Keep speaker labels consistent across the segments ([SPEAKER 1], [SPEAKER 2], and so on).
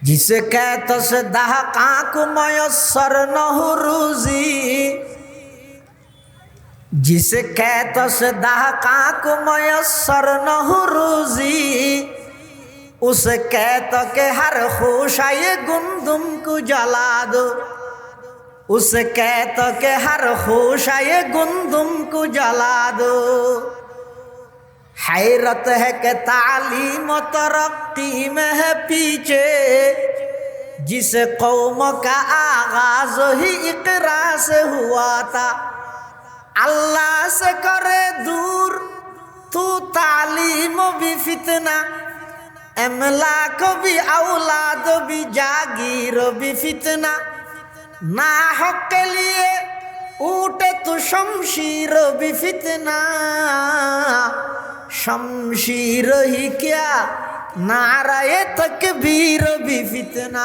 [SPEAKER 1] जिसे कहत से दहका को मयसर न हो रोजी, जिसे कहत से दहका को मयसर न हो रोजी, उसे कहत के हर खुशाये गुंदुम को जला दो, उसे कहत के हर खुशाये गुंदुम को जला दो। हैरत है कि तालीम तरक्की में है पीछे, जिस कौम का आगाज ही इकरा से हुआ था। अल्लाह से करे दूर तू तालीम भी फितना, अमलाक भी औलाद भी जागीर भी फितना। ना हक के लिए उठे तो शमशीर भी फितना, शमशीर ही क्या नाराए तकबीर भी फितना,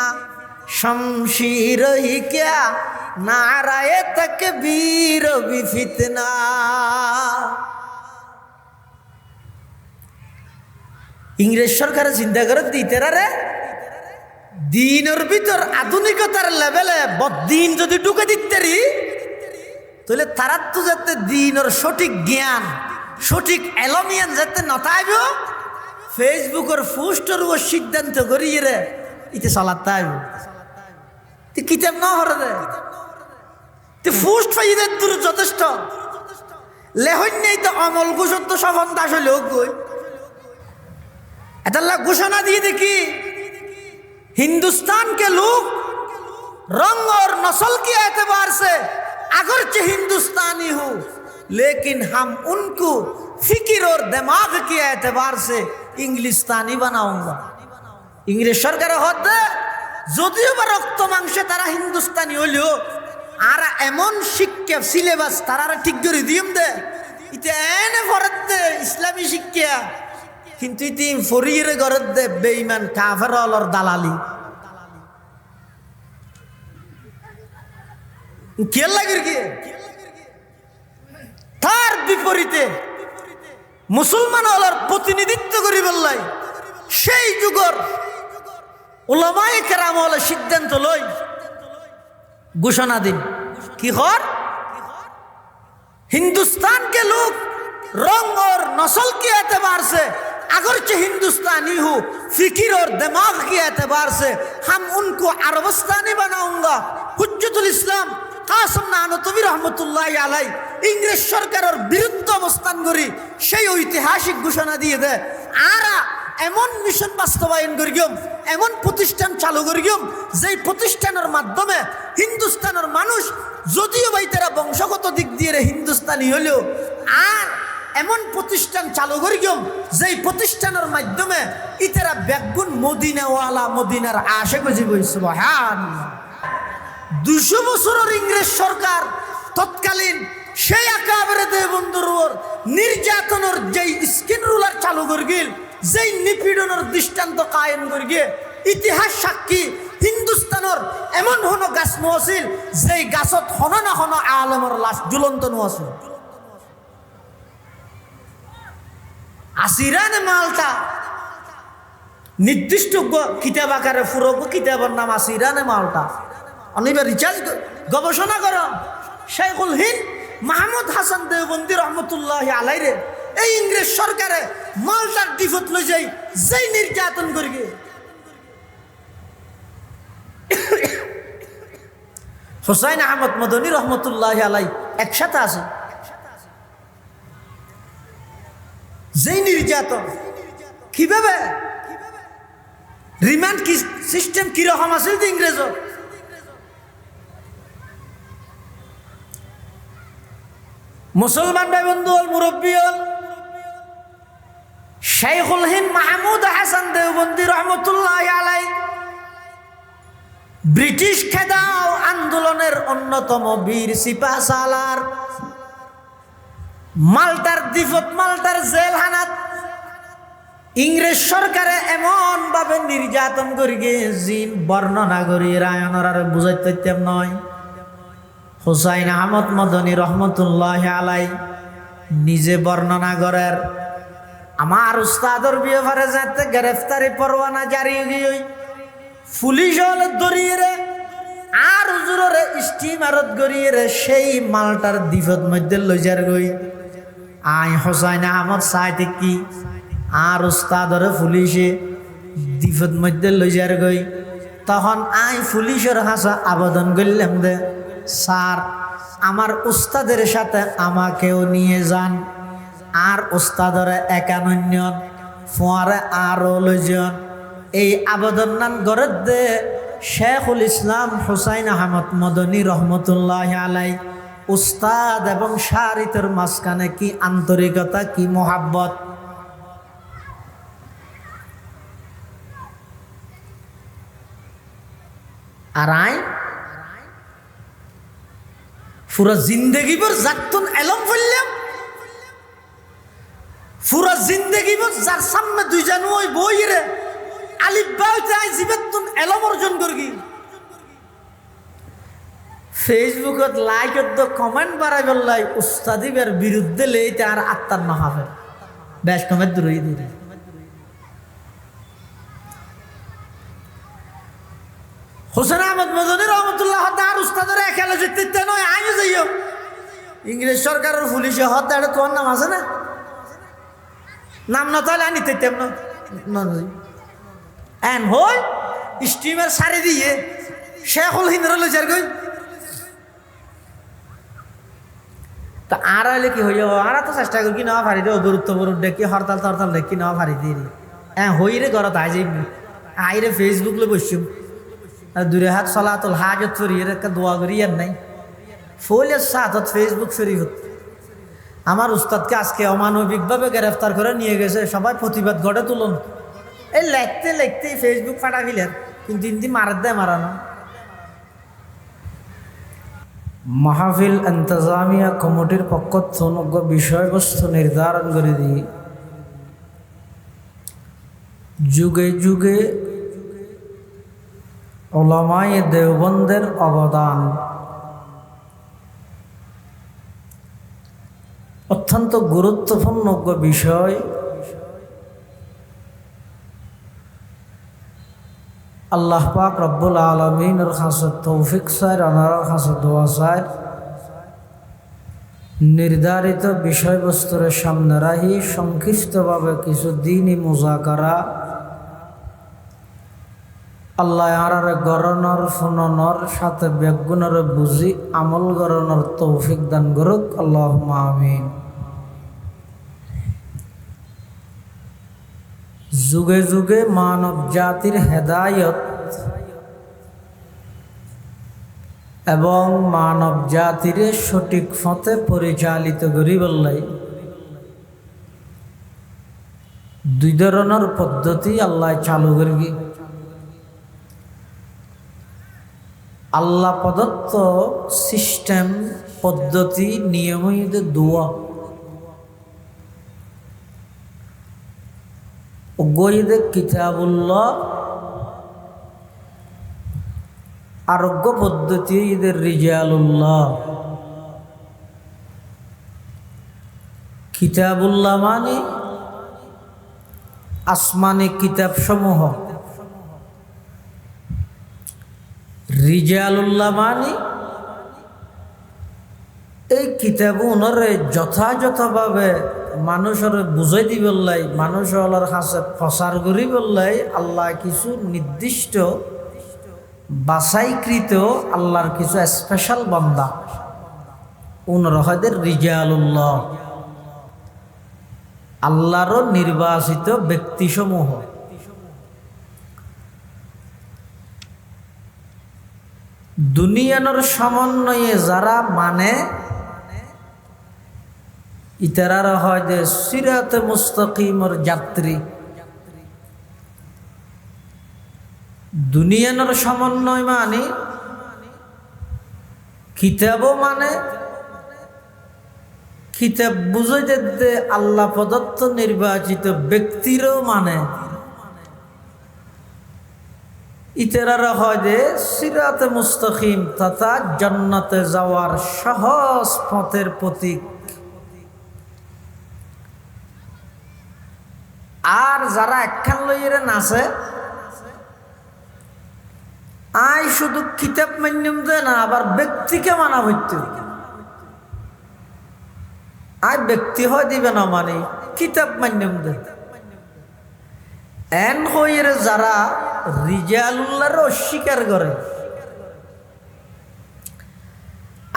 [SPEAKER 1] शमशीर ही क्या नाराए तकबीर भी फितना। इंग्रेज सरकार चिंता कर दीते रे दिनर भीतर आधुनिकतार लेवले बदिन जो ढुके दिते री তাহলে তারা তো যাতে দিনের সঠিক জ্ঞান সঠিক এলমিয়ান যাতে নতাইব ফেসবুকের পোস্টার ও সিদ্ধান্ত করিয়ে রে ইতে চালাতাইব তে কিতাব না হরে রে তে পোস্ট ফাইদে দূর যথেষ্ট লেহন নেই তো আমল ঘোষণ তো সফন দাস হইল কই এটা ঘোষণা দিয়ে দেখি हिंदुस्तान के लोग रंग और नस्ल के एतबार से अगरचे हिंदुस्तानी हो, लेकिन हम उनको फिक्र और दिमाग के एतबार से इंग्लिस्तानी बनाऊंगा। इंग्लिश सरकार होते যদিও বা রক্ত মাংসে তারা হিন্দুস্তানি হলেও আর এমন শিক্ষা সিলেবাস তারা ঠিক করে দিম দে ইতে এনে ফরত দে ইসলামী শিক্ষা, কিন্তু ইতি ফরির গরত দে বেঈমান কাফের অলর দালালি কে লাগির কি। তার বিপরীতে মুসলমান অলর প্রতিনিধিত্ব করি বললাই সেই যুগর উলামায়ে কেরাম হলে সিদ্ধান্ত লই ঘোষণা দিন কি হর हिंदुस्तान के लोग रंग और नस्ल के एतबार से अगरचे हिंदुस्तानी हो, फिक्र और दिमाग के एतबार से हम उनको अरबस्तानी बनाऊंगा। हुज्जतुल इस्लाम कासिम नानतवी रहमतुल्लाहि अलैहि इंग्लिश सरकारेर बिरुद्धे अवस्थान करी সেই ঐতিহাসিক ঘোষণা দিয়ে দেয় আরা এমন মিশন বাস্তবায়ন করিম এমন প্রতিষ্ঠান চালু করিম যেই প্রতিষ্ঠানের মাধ্যমে হিন্দুস্তানের মানুষ যদিও ভাই তারা বংশগত দিক দিয়ে হিন্দুস্তানি হলেও আর এমন প্রতিষ্ঠান চালু করিম যেই প্রতিষ্ঠানের মাধ্যমে ইতারা বেগুন মদিনাওয়ালা মদিনার আশিক হইব। সুবহানাল্লাহ। 200 বছরের ইংরেজ সরকার তৎকালীন সেই আকাবেরে দেববন্ধুর নির্যাতনের যেই স্কিন রুলার চালু করিল যেই নিপীড়নের দৃষ্টান্ত কায়েম করিয়ে ইতিহাস সাক্ষী হিন্দুস্তানের এমন হন গাছ নছিল যেই গাছত হন না হন আলমের লাশ ঝুলন্ত নছিল। আসিরানে মালটা নির্দিষ্ট কিতাব আকারে ফুরব কিতাবের নাম আসিরানে মালটা অনিবার রিচার্জ গবেষণা কর শেখুল হিন্দ মাহমুদ হাসান দেওবন্দি রহমতুল্লাহি আলাইহি এই ইংরেজ সরকারে মালটার ডিফত লই যাই যেই নির্যাতন করিয়ে হুসাইন আহমদ মদনী রহমতুল্লাহি আলাইহি একসাথে আছে যেই নির্যাতন কিভাবে রিমান্ড কি সিস্টেম কিরকম আছিল ইংরেজ মুসলমান ভাই বন্ধু মুরব্বী শেখুল হিন্দ মাহমুদ হাসান দেওবন্দি রহমতুল্লাহি আলাইহি ব্রিটিশ খেদাও আন্দোলনের অন্যতম বীর সিপাহ সালার মাল্টার দ্বীপত মাল্টার জেলখানাত ইংরেজ সরকারে এমন ভাবে নির্যাতন করিয়ে জিন বর্ণনা করি রায়নের আর বুঝাইতে নয়। হুসাইন আহমদ মদনী রহমতুল্লাহি আলাইহি নিজে বর্ণনা করেন আমার উস্তাদর ব্যাপারে যাতে গ্রেফতারি পরোয়ানা জারি হই পুলিশ হলে দরিয়ে রে আর হুজুরে স্টিমারত গড়িয়ে রে সেই মালটার দ্বীপের মধ্যে লইজার গই আই হোসাইন আহমদ সাইতে কি আর উস্তাদরে পুলিশে দ্বীপের মধ্যে লইজার গই তখন আই পুলিশের হাসা আবেদন করলাম দে স্যার আমার উস্তাদের সাথে আমাকেও নিয়ে যান আর উস্তাদরে একানন্য ফোয়ারে আরও লইজন এই আবেদন নান গড়ে দে শেখুল ইসলাম হুসাইন আহমদ মদনী রহমতুল্লাহ আলাই উস্তাদ এবং শারিতের মাঝখানে কি আন্তরিকতা কি মোহাব্বত। আর আই পুরা জিন্দগি ভর যাকতুন এলম ফেললাম, পুরা জিন্দগি ভর যার সামনে দুই জানু ওই বই রে আলিফ বাউতে আই জিবেতুন এলম অর্জন করগি। ফেসবুকত লাইকত তো কমেন্ট বাড়াই বললাই উস্তাদিবের বিরুদ্ধে লেইতে আর আত্মার মাহাফের বেশ কমেন্ট দূরই দূরে। হোসেন আহমদ মদনী রহমতুল্লাহ আর উস্তাদের একালে যেতে নয় আইও যাইও ইংরেজ সরকারের পুলিশে হত দাঁড়ে তোমার নাম আছে না, নাম না তাহলে আনিতে তেমন এন হই স্টিমের সারি দিয়ে শেখুল হিন্দর লইজার গই তা আর হইলে কি হইল আর তো চেষ্টা করি কি নেওয়া ফারি দে গুরুত্ব বরুদ দেখি হরতাল তরতাল দেখি নেওয়া ফারি দিয়ে হই রে ঘরত আই যাই আইরে ফেসবুক লে বসিম দূরে হাত চলাতল হাজত ফরিয়ে একটা দোয়া করি আর নাই ফলের সাথত ফেসবুক ফেরি হত। আমার উস্তাদকে আজকে অমানবিকভাবে গ্রেফতার করে নিয়ে গেছে, সবাই প্রতিবাদ গড়ে তুলুন এই লেখতে লেখতে ফেসবুক ফাটা ফেলেন কিন্তু ইন্দি মারার দেয় মারানো। মাহফিল ইন্তজামিয়া কমিটির পক্ষ থেকে বিষয়বস্তু নির্ধারণ করে দিই যুগে যুগে উলামায়ে দেওবন্দের অবদান অত্যন্ত গুরুত্বপূর্ণ বিষয়। আল্লাহ পাক রব্বুল আলামিনের কাছে তৌফিক চাই, আনার কাছে দোয়া চাই নির্ধারিত বিষয়বস্তুর সামনে রাখি সংক্ষিপ্তভাবে কিছু দিনই মুজাকারা আল্লাহ আর গরণর ফুননর সাথে বেগুনের বুঝি আমল গরণর তৌফিক দান করুক আল্লাহুম্মা আমিন। যুগে যুগে মানব জাতির হেদায়ত এবং মানব জাতির সঠিক পথে পরিচালিত করি বললাই দুই ধরনের পদ্ধতি আল্লাহ চালু করি। আল্লাহ প্রদত্ত সিস্টেম পদ্ধতি নিয়মিত দোয়া গইদে কিতাবুল্লাহ আরোগ্য পদ্ধতি ঈদের রিজালুল্লাহ। কিতাবুল্লাহ মানে আসমানি কিতাব সমূহ, রিজালুল্লাহ মানে এই কিতাবুনরে যথাযথভাবে মানুষের বুঝাই দি বললাই মানুষের কাছে প্রচার করি বললাই আল্লাহ কিছু নির্দিষ্ট বাছাইকৃত আল্লাহর কিছু স্পেশাল বান্দা উনরহদের রিজালুল্লাহ আল্লাহর নির্বাচিত ব্যক্তিসমূহ। দুনিয়ানোর সমন্বয়ে যারা মানে ইতারারা হয় যে সিরাতে মুস্তাকিমর যাত্রী। দুনিয়ানোর সমন্বয় মানে কিতাবও মানে কিতাব বুঝাই দিতে আল্লাহ প্রদত্ত নির্বাচিত ব্যক্তিরও মানে ইতারারা হয় যে সিরাতে মুস্তাকিম তথা জান্নাতে যাওয়ার সহজ পথের প্রতীক। আর যারা একখান লইরে নাচে আই শুধু কিতাব মান্যম দে না, আবার ব্যক্তিকে মানা হইতে। আই ব্যক্তি হয় দিবে না, মানে কিতাব মান্যম দে। এন হইয়ের যারা রিজালুল্লাহর অস্বীকার করে,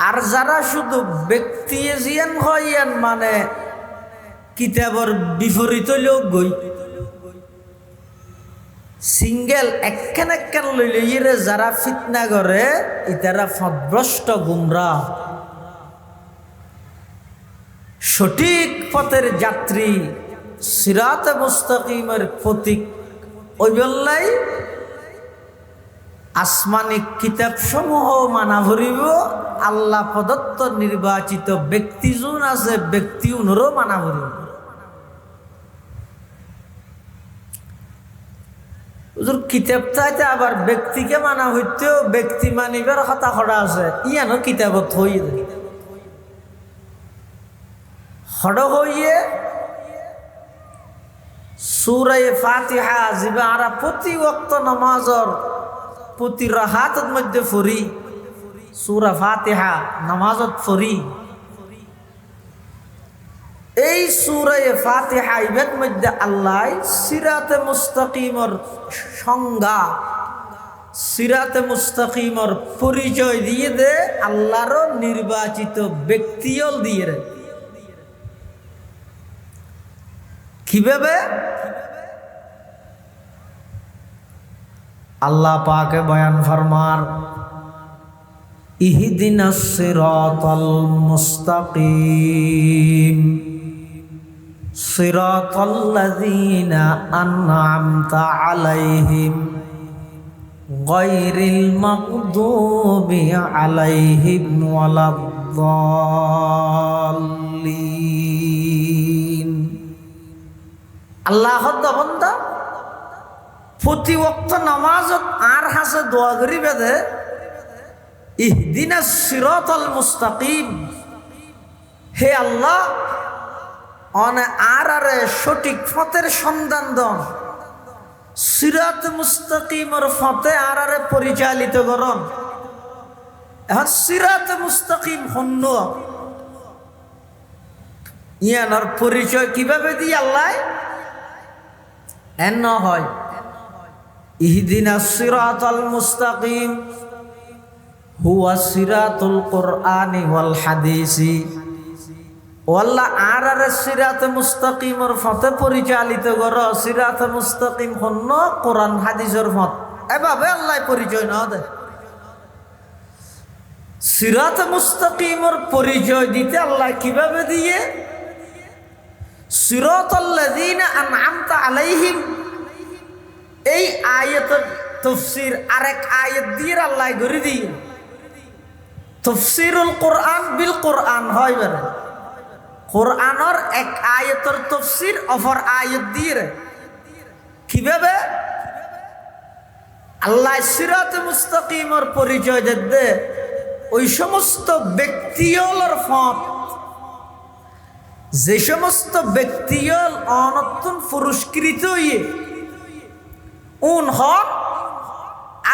[SPEAKER 1] আর যারা শুধু ব্যক্তি জিয়ান হইয়ান মানে কিতাবর বিপরীত লোক গই সিঙ্গেল একখান একখান লইলে যারা ফিতনা করে, ইতারা ফদভ্রষ্ট গুমরাহ। সঠিক পথের যাত্রী সিরাতে মুস্তাকিমের প্রতীক ওই বললাই আসমানি কিতাব সমূহ মানা ভরিব। আল্লাহ প্রদত্ত নির্বাচিত ব্যক্তি যোন আছে, ব্যক্তি উনরও মানা ভরিব। কিতাব চাইতে আবার ব্যক্তিকে মানা হইতেও ব্যক্তি মানিবার কথা খড়া আছে, ইয়ানো কিতাবত হই হড় হইয়ে সূরা ফাতিহা জিবা আরা প্রতি ওয়াক্ত নামাজর প্রতি রাহাতের মধ্যে ফরি সূরা ফাতিহা নামাজত ফরি। এই সূরা ফাতিহা ইবের মধ্যে আল্লাহ সিরাতে মুস্তাকিমর সংজ্ঞা, সিরাতে মুস্তাকিমর পরিচয় দিয়ে দে, আল্লাহর নির্বাচিত ব্যক্তিও দিয়ে রে। কিভাবে? আল্লাহ পাকে বয়ান ফরমার, ইহদিনাস সিরাতাল মুস্তাকিম সিরাতাল্লাযীনা আন'আমতা আলাইহিম গায়রিল মাগদুবি আলাইহিম ওয়ালাদ-দাল্লিন। আল্লাহর বান্দা প্রতি ওয়াক্ত নামাজত আর হাসে দোয়া করি বেদে, ইহদিনাস সিরাতাল মুস্তাকিম, হে আল্লাহ অনে আরে সঠিক পথের সন্ধান দন, সিরাত মুস্তাকিমর পথে আরে পরিচালিত করন। এখন সিরাত মুস্তাকিম হন্য ইয়ানোর পরিচয় কিভাবে দিয়ে আল্লাহ এন হয়, ইহদিনাস সিরাতাল মুস্তাকিম হুয়া সিরাতুল কুরআনি ওয়াল হাদিসি। ও আল্লাহ আরে সিরাতে মুস্তাকিমর পথে পরিচালিত কর। সিরাতে মুস্তাকিম হন্য কোরআন হাদিসের পথ, এভাবে আল্লাহ পরিচয় না দেয়। সিরাতে মুস্তাকিমর পরিচয় দিতে আল্লাহ কিভাবে দিয়ে, সিরাতাল্লাযীনা আন'আমতা আলাইহিম, এই আয়াতের তাফসীর আরেক আয়াত দিয়ে আল্লাহ করে দিয়ে তাফসীরুল কোরআন বিল কোরআন হয় বেরে। কোরআনের এক আয়াতের তাফসীর অপর আয়াত দিয়ে কিভাবে আল্লাহ সিরাতে মুস্তাকিমের পরিচয় দেবে। ওই সমস্ত ব্যক্তিগুলোর পথ, যে সমস্ত ব্যক্তিগুলো অনতুন পুরস্কৃত হয়ে উন হন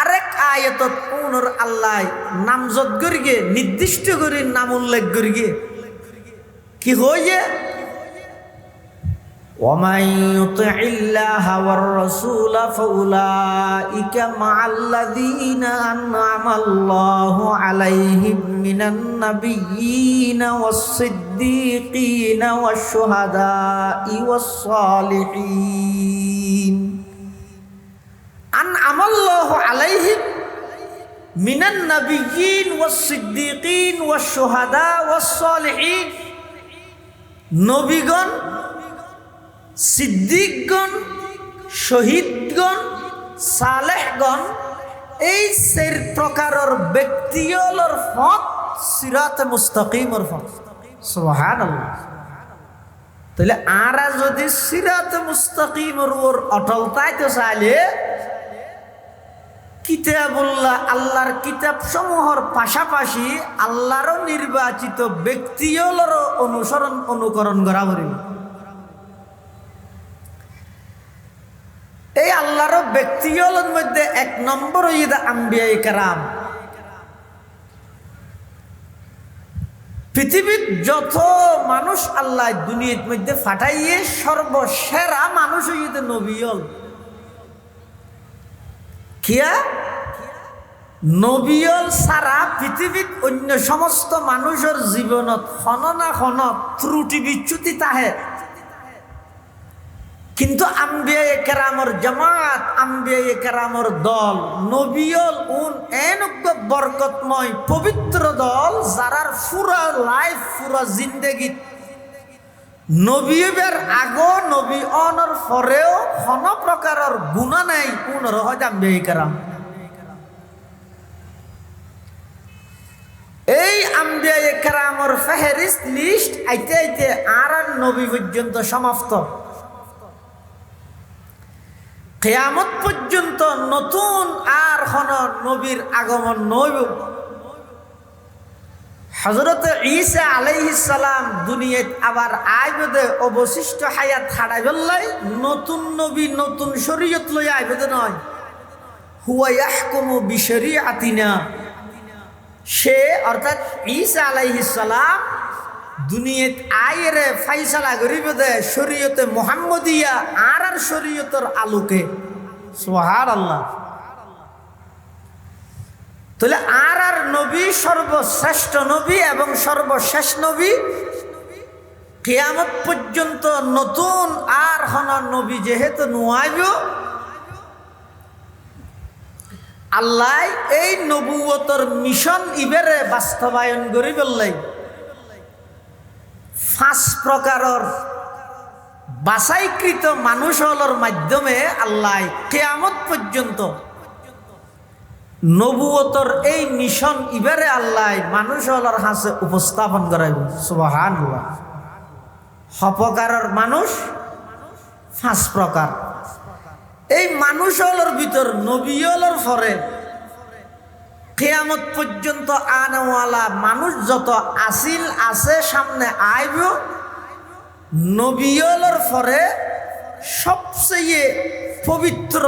[SPEAKER 1] আরেক আয়াতত উনর আল্লাহ নামজদ করিগে, নির্দিষ্ট করে নাম উল্লেখ করিগে কি হয়ে, ওয়ামান ইউতিইল্লাহা ওয়ার রাসূলা ফাউলাইকা মা'আল্লাযীনা আন'আমাল্লাহু আলাইহিম মিনান নাবিয়্যিনা ওয়াস-সিদ্দীকীনা ওয়াশ-শুহাদা'i ওয়াস-সালিহিন। আন'আমাল্লাহু আলাইহিম মিনান নাবিয়্যিন ওয়াস-সিদ্দীকীন ওয়াশ-শুহাদা ওয়াস-সালিহিন। নবীগণ, সিদ্দিকগণ, শহীদগণ, সালেহগণ, এই চার প্রকারের ব্যক্তিগুলোর পথ সিরাতে মুস্তাকিমের পথ। সুবহানাল্লাহ। তাহলে আরা যদি সিরাতে মুস্তাকিমের উপর অটল থাকতে চাইলে কিতাবুল্লাহ, আল্লাহর কিতাব সমূহের পাশাপাশি আল্লাহরও নির্বাচিত ব্যক্তিগুলোরও অনুকরণ করা পড়বে। এই আল্লাহর ব্যক্তিগুলোর মধ্যে এক নম্বর হইয়া আম্বিয়ায়ে কেরাম। পৃথিবীর যত মানুষ আল্লাহ দুনিয়ার মধ্যে ফাটাইয়ে সর্বসেরা মানুষ হইয়া নবীল। কিয়া নবীল সারা পৃথিবীর অন্য সমস্ত মানুষের জীবনত খন না খন ত্রুটি বিচ্যুতি তাহে, কিন্তু আম্বিয়ায়ে কেরামর জামাত, আম্বিয়ায়ে কেরামর দল নবীল উন এনজ্ঞ বরকতময় পবিত্র দল যারার পুরা লাইফ পুরা জিন্দেগি নবীবের আগো নবী অনর পরেও কোন প্রকারের গুনাহ নাই, উনর হয় আম্বিয়ায়ে কেরাম। এই আম্বিয়ায়ে কেরামর ফেহরিস্ত লিস্ট আইতে আইতে আর নবী পর্যন্ত সমাপ্ত। কিয়ামত পর্যন্ত নতুন আর কোন নবীর আগমন নইব। হযরত ঈসা আলাইহিস সালাম দুনিয়াত আবার আইবদে অবশিষ্ট হায়াত হারাই বললাই নতুন নবী নতুন শরীয়ত লই আইবদে নয়। হুয়া ইয়াহকুমু বিশরিআতিনা, সে অর্থাৎ ঈসা আলাইহিস সালাম দুনিয়াত আইরে ফাইসালা করিব দে শরীয়তে মুহাম্মদিয়া আর শরীয়তের আলোকে। সুবহানাল্লাহ। তাহলে আর নবী সর্বশ্রেষ্ঠ নবী এবং সর্বশেষ নবী। কিয়ামত পর্যন্ত নতুন আর হন নবী যেহেতু নুয়াইব, আল্লাহ এই নবুয়তর মিশন ইবেরে বাস্তবায়ন করি বললাই 5 প্রকারের বাছাইকৃত মানুষ হলর মাধ্যমে আল্লাহ কিয়ামত পর্যন্ত নবুয়তর এই মিশন ইবারে আল্লাহ মানুষ হলর হাসে উপস্থাপন করাইব। সুবহানাল্লাহ। প্রকারের মানুষ 5 প্রকার। এই মানুষ হলর ভিতর নবী হলর পরে কিয়ামত পর্যন্ত আনাওয়ালা মানুষ যত আসিল আছে সামনে আইব, নবীর পরে সবচেয়ে পবিত্র,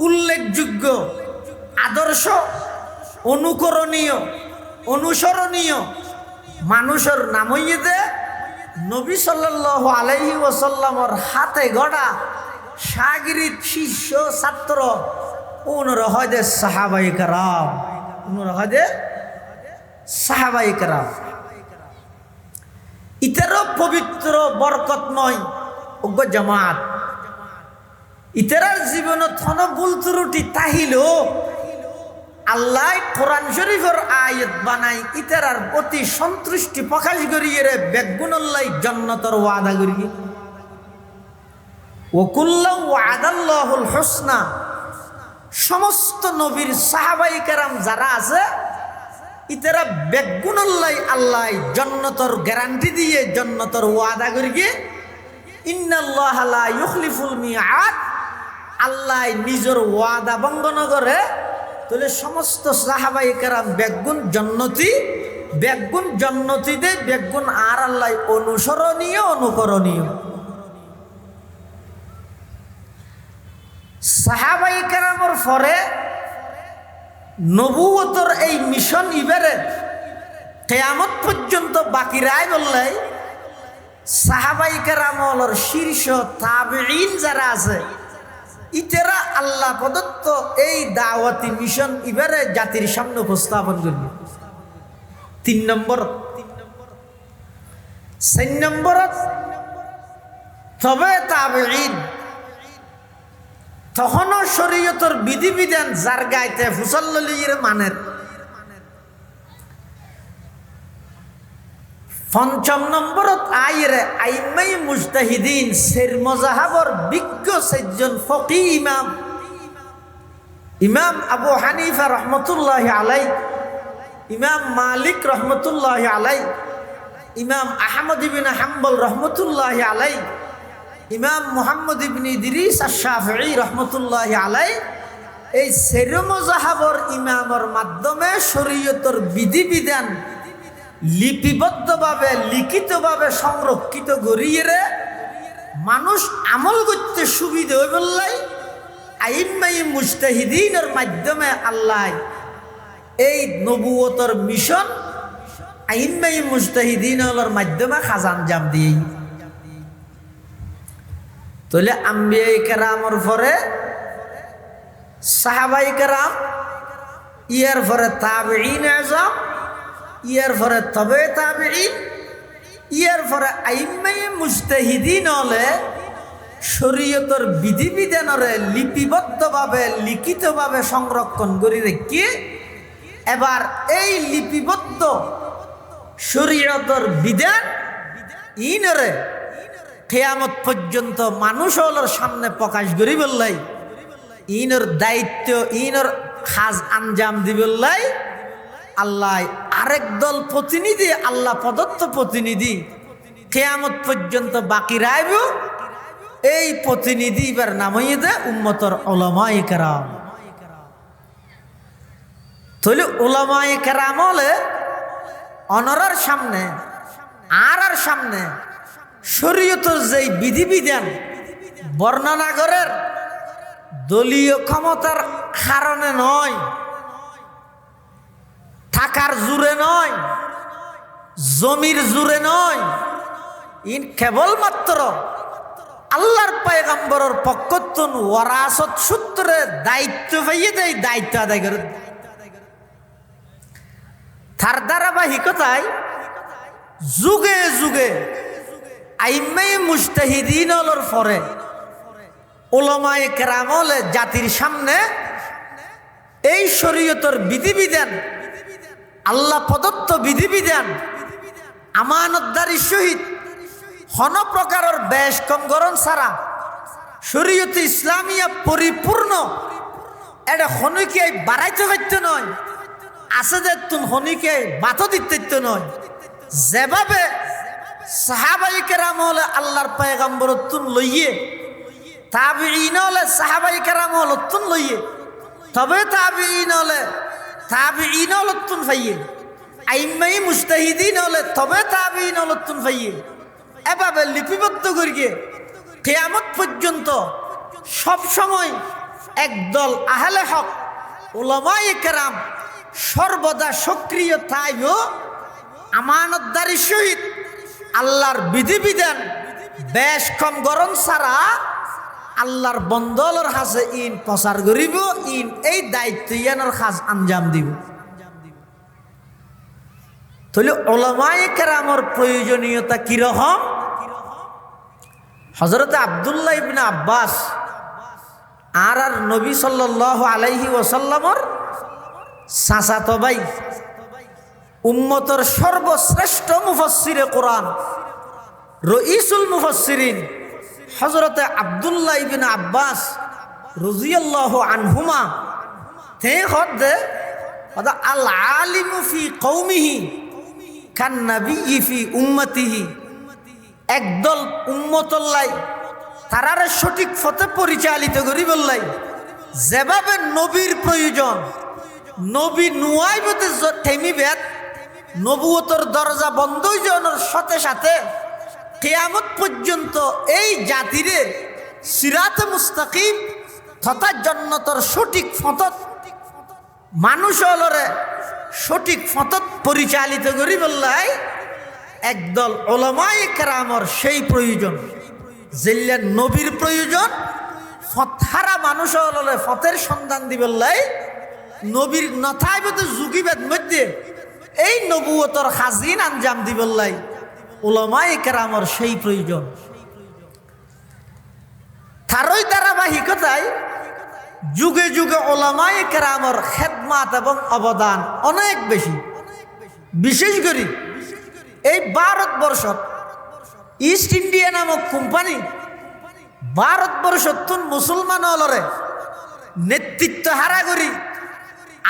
[SPEAKER 1] উল্লেখযোগ্য, আদর্শ, অনুকরণীয়, অনুসরণীয় মানুষের নাম হইয়ে নবী সাল্লাল্লাহু আলাইহি ওয়াসাল্লামর হাতে গড়া শাগিরিদ শিষ্য ছাত্র উনরা হয় সাহাবায়ে কেরাম। উনরা হয় সাহাবায়ে কেরাম। ইতারও পবিত্র বরকতময় অজ্ঞ জামাত। ইতারার জীবনত কোন ভুল ত্রুটি তাহিল আল্লাহ কোরআন শরীফের আয়াত বানাই ইতারার প্রতি সন্তুষ্টি প্রকাশ করিয়ে বেগুনল্লাই জান্নাতের ওয়াদা করি। ওয়াকুল্লাহু ওয়াদাল্লাহুল হুসনা। সমস্ত নবীর সাহাবায়ে কেরাম যারা আছে ইতারা বেগুনল্লাই আল্লাহ জান্নাতের গ্যারান্টি দিয়ে জান্নাতের ওয়াদা করি। ইন্নাল্লাহা লা ইউখলিফুল মিআদ। আল্লাহ নিজের ওয়াদা ভঙ্গ না করে। তাহলে সমস্ত সাহাবায়ে কেরাম বেগুন জান্নাতি, বেগুন জান্নাতীদের বেগুন আর আল্লাহ অনুসরণীয়, অনুকরণীয়। সাহাবায়ে কেরামের পরে নবুয়তের এই মিশন ইবারে কিয়ামত পর্যন্ত বাকি রায় বললে সাহাবায়ে কেরামের শীর্ষ তাবেঈন যারা আছে ইতারা আল্লাহ প্রদত্ত এই দাওয়াতি মিশন ইবারে জাতির সামনে উপস্থাপন করবে। 3 নম্বর। 4 নম্বর তবে তাবেঈন তখনও শরীয়তের বিধিবিধান যার গাইতে ফুসল্লির মানের। 5 নম্বরত আইরে আইমাই মুজতাহিদিন সের মজাহাবর বিজ্ঞ 4 জন ফকি ইমাম। ইমাম আবু হানিফা রহমতুল্লাহি আলাই, ইমাম মালিক রহমতুল্লাহি আলাই, ইমাম আহমদ ইবনে হাম্বল রহমতুল্লাহি আলাই, ইমাম মুহাম্মদ ইবনে ইদরিস আশ-শাফিঈ রহমতুল্লাহি আলাই। এই সের মজাহাবর ইমামর মাধ্যমে শরীয়তের বিধিবিধান লিপিবদ্ধভাবে লিখিতভাবে সংরক্ষিত করিয়ে মানুষ আমল করতে সুবিধা হয়ে বললাই আইম্মাই মুজতাহিদিনের মাধ্যমে আল্লাহ এই নবুয়তর মিশন আইম্মাই মুজতাহিদিনের মাধ্যমে খাজান জাম দিই। তাহলে আম্বিয়ায়ে কেরামের পরে সাহাবায়ে কেরাম, ইয়ার পরে তাবেঈন আযম, ইয়ার পরে তবে তাবেঈন, ইয়ার পরে আইম্মায়ে মুজতাহিদিন হলে শরীয়তের বিধিবিধানরে লিপিবদ্ধভাবে লিখিতভাবে সংরক্ষণ করে রেখে এবার এই লিপিবদ্ধ শরীয়তের বিধান ইনরে কিয়ামত পর্যন্ত মানুষ হলোর সামনে প্রকাশ করি বললাই ইনর দায়িত্ব ইনর কাজ আঞ্জাম দিবল্লাই আল্লাহ আরেক দল প্রতিনিধি, আল্লাহ প্রদত্ত প্রতিনিধি কিয়ামত পর্যন্ত বাকি রাইব। এই প্রতিনিধি এবার নাম হইয়ে উম্মতর উলামায়ে কেরাম। তাহলে উলামায়ে কেরাম হলে অনরার সামনে আর সামনে শরীয়তের যেই বিধিবিধান বর্ণনা করার দলীয় ক্ষমতার কারণে নয়, টাকার জোরে নয়, জমির জোরে নয়, ইন কেবলমাত্র আল্লাহর পয়গম্বরের পক্ষতুন ওয়ারাসত সূত্রে দায়িত্ব পাইয়ে দেয়, দায়িত্ব আদায় করে। তার ধারাবাহিকতায় যুগে যুগে আইম্মায়ে মুজতাহিদিন হলোর পরে উলামায়ে কেরাম হলে জাতির সামনে এই শরীয়তের বিধিবিধান, আল্লাহ প্রদত্ত বিধিবিধান আমানতদারির সহিত হন প্রকারের বেশ কম গরণ ছাড়া শরীয়তে ইসলামিয়া পরিপূর্ণ এটা হনিকে বাড়াইতে পারত নয়, আছে যে তুন হনিকে বাতো দিতে নয়। যেভাবে সাহাবায়ে কেরাম হলে আল্লাহর পয়গম্বর তুন লইয়ে, তাবেঈন হলে সাহাবায়ে কেরাম হল তুন লইয়ে, তবে তাবেঈন হলে তুন ফাইয়ে, আইম্মায়ে মুজতাহিদিন হলে তবে তাবেঈন হল তুন ফাইয়ে। এভাবে লিপিবদ্ধ করিয়ে কিয়ামত পর্যন্ত সব সময় একদল আহলে হক উলামায়ে কেরাম সর্বদা সক্রিয় থাইব আমানতদারির সহিত আল্লাহর বিধিবিধান বেশ কম গরম ছাড়া আল্লাহর বন্দলের হাসে ইন প্রচার করিব, ইন এই দায়িত্ব ইয়ানোর কাজ আঞ্জাম দিব। তাহলে উলামায়ে কেরামের প্রয়োজনীয়তা কিরকম? হযরত আব্দুল্লাহ ইবনে আব্বাস আর নবী সাল্লাল্লাহু আলাইহি ওয়াসাল্লামর চাচাতো ভাই, উম্মতর সর্বশ্রেষ্ঠ মুফাসসিরে কোরআন, রইসুল মুফাসসিরিন হযরত আব্দুল্লাহ ইবনে আব্বাস রাদিয়াল্লাহু আনহুমা তে হদে আল আলিমু ফি কওমিহি কান নবী ফি উম্মতিহি। একদল উম্মতল্লাই তারারে সঠিক পথে পরিচালিত করি বললাই যেভাবে নবীর প্রয়োজন, নবী নুয়াইবতে থেমিবেত নবুয়তর দরজা বন্ধ হয়ে যাওয়ার সাথে সাথে কিয়ামত পর্যন্ত এই জাতিরে সিরাতে মুস্তাকিম তথা জান্নাতের সঠিক পথত মানুষ হলরে সঠিক পথত পরিচালিত করি বললাই একদল উলামায়ে কেরামর সেই প্রয়োজন, যেল্লা নবীর প্রয়োজন ফতহারা মানুষ হলরে ফতের সন্ধান দিবল্লাই নবীর নথাইবতে যুগিবেদ মধ্যে এই নবুয়তর খাজিন আঞ্জাম দিবল্লাই উলামায়ে কেরামর সেই প্রয়োজন। তারই ধারাবাহিকতায় যুগে যুগে উলামায়ে কেরামর খেদমাত এবং অবদান অনেক বেশি। বিশেষ করে এই ভারতবর্ষত ইস্ট ইন্ডিয়া নামক কোম্পানি ভারতবর্ষত মুসলমান হলরে নেতৃত্ব হারা করি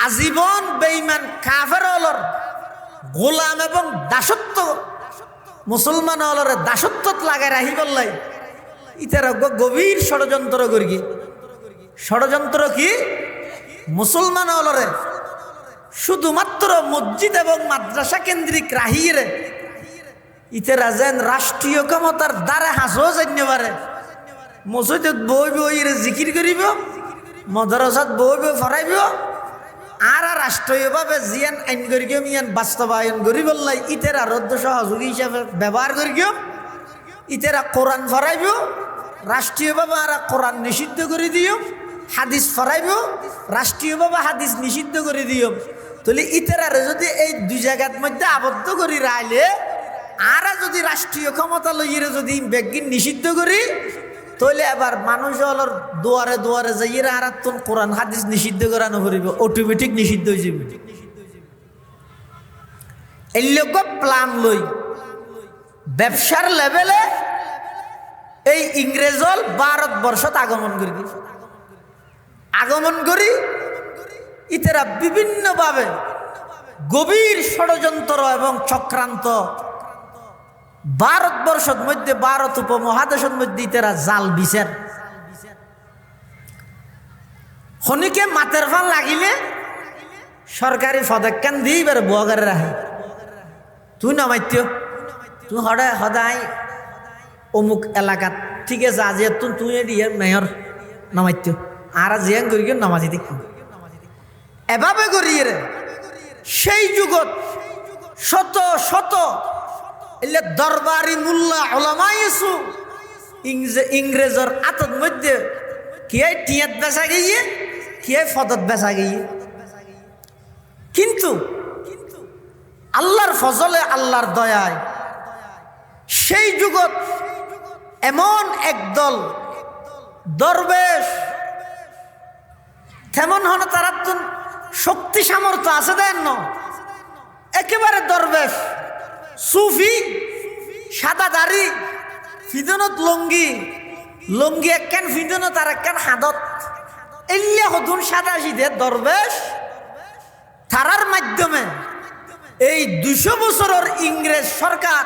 [SPEAKER 1] আজীবন বেঈমান কাফের হলর গোলাম এবং দাসত্ব মুসলমান হলরে দাসত্বত লাগাই রাহি বললাই ইতারা গভীর ষড়যন্ত্র করি। ষড়যন্ত্র কি? মুসলমান হলরে শুধুমাত্র মসজিদ এবং মাদ্রাসা কেন্দ্রিক রাহিরে ইতারা যেন রাষ্ট্রীয় ক্ষমতার দ্বারা হাসও জানতে পারে, মসজিদত বই বইরে জিকির করিব, মদরসাত বইব ফরাইব আর রাষ্ট্রীয়ভাবে জিয়ান আইন করি গিয়ে ইয়ান বাস্তবায়ন করি বললাই ইতেরা রদ্দ সহযোগী হিসাবে ব্যবহার করি গিয়ে ইতেরা কোরআন ফরাইব রাষ্ট্রীয়ভাবে আর কোরআন নিষিদ্ধ করে দিও হাদিস ফরাইব রাষ্ট্রীয়ভাবে হাদিস নিষিদ্ধ করে দিও তাহলে ইতেরারে যদি এই দুই জায়গার মধ্যে আবদ্ধ করি রাইলে আর যদি রাষ্ট্রীয় ক্ষমতা লইয়ে যদি বেগিন নিষিদ্ধ করি তাহলে এবার মানুষ হল দুয়ারে দুয়ারে যাইয়ে আর কোরআন হাদিস নিষিদ্ধ করানো করিব অটোমেটিক নিষিদ্ধ হয়ে যাবে এই লোক প্ল্যান লই ব্যবসার লেভেলে এই ইংরেজল ভারতবর্ষত আগমন করি ইতেরা বিভিন্নভাবে গভীর ষড়যন্ত্র এবং চক্রান্ত ভারতবর্ষের মধ্যে ভারত উপমহাদেশের মধ্যে ইতেরা জাল বিচার খনিকে মাতের ফান লাগিলে সরকারি পদক্ষেপ দিয়ে এবার বুয়াগারে রাখে তুই নামাইত তুই সদায় অমুক এলাকাত ঠিক আছে আজি তুই দিয়ে মেয়র নামাইত আর জিয়াং করি নামাজি দেখ এভাবে করিয়ে রে সেই যুগত শত শত এলে দরবারি মুল্লা ওলামাইছু ইংরেজর আতর মধ্যে কে টিয়াত বেচা গিয়ে কে ফদত বেচা গিয়ে কিন্তু আল্লাহর ফজলে আল্লাহর দয়ায় সেই যুগত এমন একদল দরবেশ তেমন হন তারা তো শক্তি সামর্থ্য আছে দেন না একেবারে দরবেশ সুফি সাদা দাড়ি ফিদনত লঙ্গি একখান ফিদনত আর একখান হাদত এলিয়া হতুন সাদা সিধে দরবেশ তারার মাধ্যমে এই 200 বছরের ইংরেজ সরকার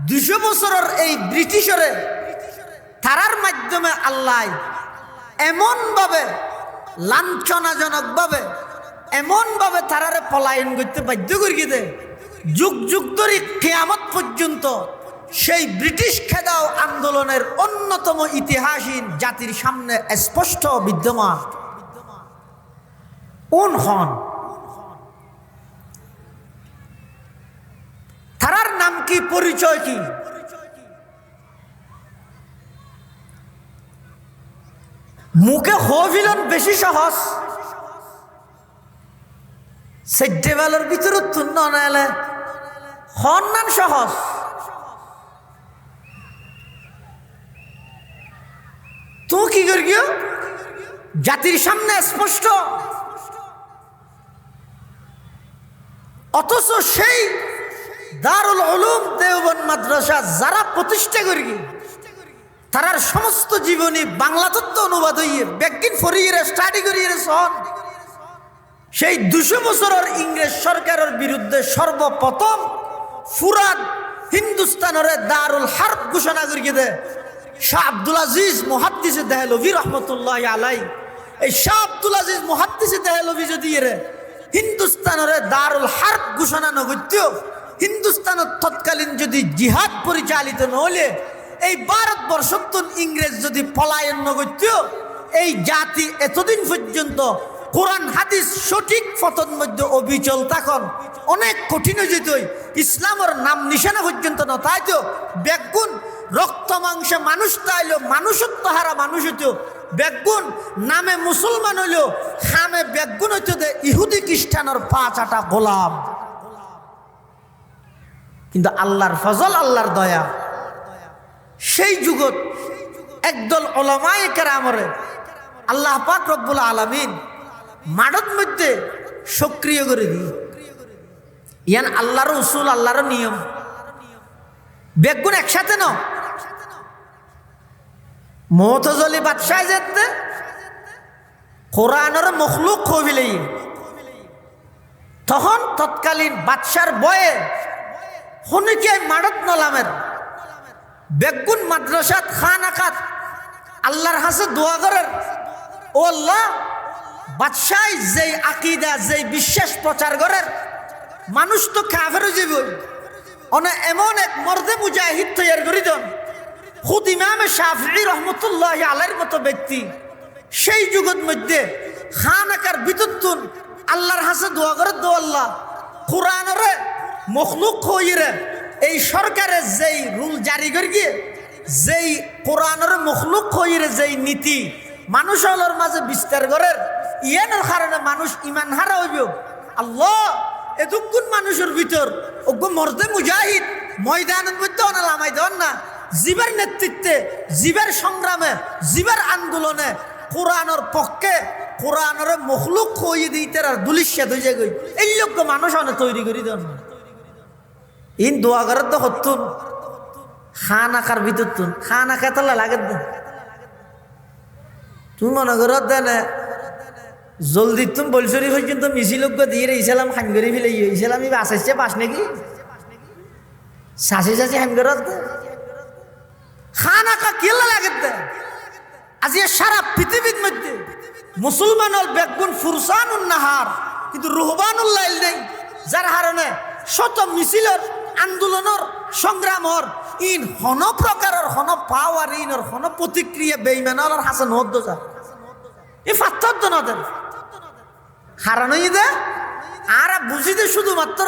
[SPEAKER 1] 200 বছরের এই ব্রিটিশরে তারার মাধ্যমে আল্লাহ এমনভাবে লাঞ্ছনাজনকভাবে এমনভাবে তারারে পলায়ন করতে বাধ্য করি দে যুগ যুগ ধরে কিয়ামত পর্যন্ত সেই ব্রিটিশ খেদাও আন্দোলনের অন্যতম ইতিহাসহীন জাতির সামনে স্পষ্ট বিদ্যমান কোন হন তারার নাম কি পরিচয় কি মুখে হভিলন বেশি সহজ সেডেবেলের ভিতরে তুন্ন নাইলে হন্নান সহজ তো কি করি জাতির সামনে স্পষ্ট অথচ সেই দারুল উলুম দেওবন্দ মাদ্রাসা যারা প্রতিষ্ঠা করি তারার সমস্ত জীবনী বাংলা তত্ত্ব অনুবাদ হইয়ে ব্যাগিন ফরিয়ে স্টাডি করিয়ে সন সেই 200 বছরের ইংরেজ সরকারের বিরুদ্ধে সর্বপ্রথম ফুরাত হিন্দুস্তানের দারুল হার্ব ঘোষণা করিয়ে দেয় শাহ আব্দুল আজিজ মুহাদ্দিসে দেহলভি রহমতুল্লাহ আলাই এই শাহ আব্দুল আজিজ মুহাদ্দিসে দেহলভি যদি হিন্দুস্তানের দারুল হার্ব ঘোষণা নগত্য হিন্দুস্তানের তৎকালীন যদি জিহাদ পরিচালিত নহলে এই ভারতবর্ষ ইংরেজ যদি পলায়ন নগত্য এই জাতি এতদিন পর্যন্ত কোরআন হাদিস সঠিক পথের মধ্যে অবিচল তখন অনেক কঠিন হয়ে যেত ইসলামের নাম নিশানা পর্যন্ত না তাই তো ব্যাগুণ রক্ত মাংসে মানুষ তাইলো মানুষত্ব হারা মানুষ হইতো ব্যাগুণ নামে মুসলমান হইল খামে ব্যাগুণ হইতো দে ইহুদি খ্রিস্টানের পা চাটা গোলাম কিন্তু আল্লাহর ফজল আল্লাহর দয়া সেই যুগত একদল উলামায়ে কেরামরে আল্লাহ পাক রব্বুল আলামিন মাডত মধ্যে সক্রিয় করে দিয়ে ইয়ান আল্লাহর উসুল আল্লাহর নিয়ম বেগুন একসাথে ন মুতাজিলি বাদশাহ যেতে কোরআনের মখলুক কবিলে তখন তৎকালীন বাদশার বয়ে হনিকে মাডত নলামের বেগুন মাদ্রাসাত খানাকাত আল্লাহর হাসে দোয়া করেন ও আল্লাহ বাদশাহ যেই আকীদা যেই বিশ্বাস প্রচার করেন মানুষ তো কাফের হয়ে যাবে অনে এমন এক মর্দে মুজাহিদ তৈরি করে দেন খুদ ইমাম শাফিঈ রহমতুল্লাহ আলাইহির মতো ব্যক্তি সেই যুগের মধ্যে খানাকার বিতত্তুন আল্লাহর হাসে দোয়া করে দো আল্লাহ কোরআনের মখলুক হইরে এই সরকারের যেই রুল জারি করে গিয়ে যেই কোরআনের মখলুক হইরে যেই নীতি মানুষের মাঝে বিস্তার করার ইয়ানোর কারণে মানুষ ইমান হারা হইব আল্লাহ এতক্ষণ মানুষের ভিতর ওগো মর্দে মুজাহিদ ময়দানের মধ্যে অনালামাই দেন না জীবের নেতৃত্বে জীবের সংগ্রামে জীবের আন্দোলনে কোরআনের পক্ষে কোরআনের মখলুক হয়ে দিতে আর দুলিশা হয়ে যায় গই এই লোক মানুষ অনেক তৈরি করি দেন ইন দোয়া করার তো হতুন খান আকার ভিতর তুন খান আঁকা তাহলে লাগে দেন তুমি মনে করো দেন জলদি তুমি বলছরি পর্যন্ত মিছিল দিয়ে ইসলাম খান করে ফেলে ইসলাম আসাইছে পাস নাকি শাসি শাসি খান করে খান আঁকা কেলা লাগে দেন আজ সারা পৃথিবীর মধ্যে মুসলমানের বেগুন ফুরসানুন নাহার কিন্তু রুহবানুল্লাহ নেই যার কারণে শত মিছিলের আন্দোলনের সংগ্রামর ইন হন প্রকারের হন পাওয়ার ইনর হন প্রতিক্রিয়া বেইমানার হাসান হদ্দ যা এই ফাত্তর না দেন হারানো দে আর বুঝি দে শুধুমাত্র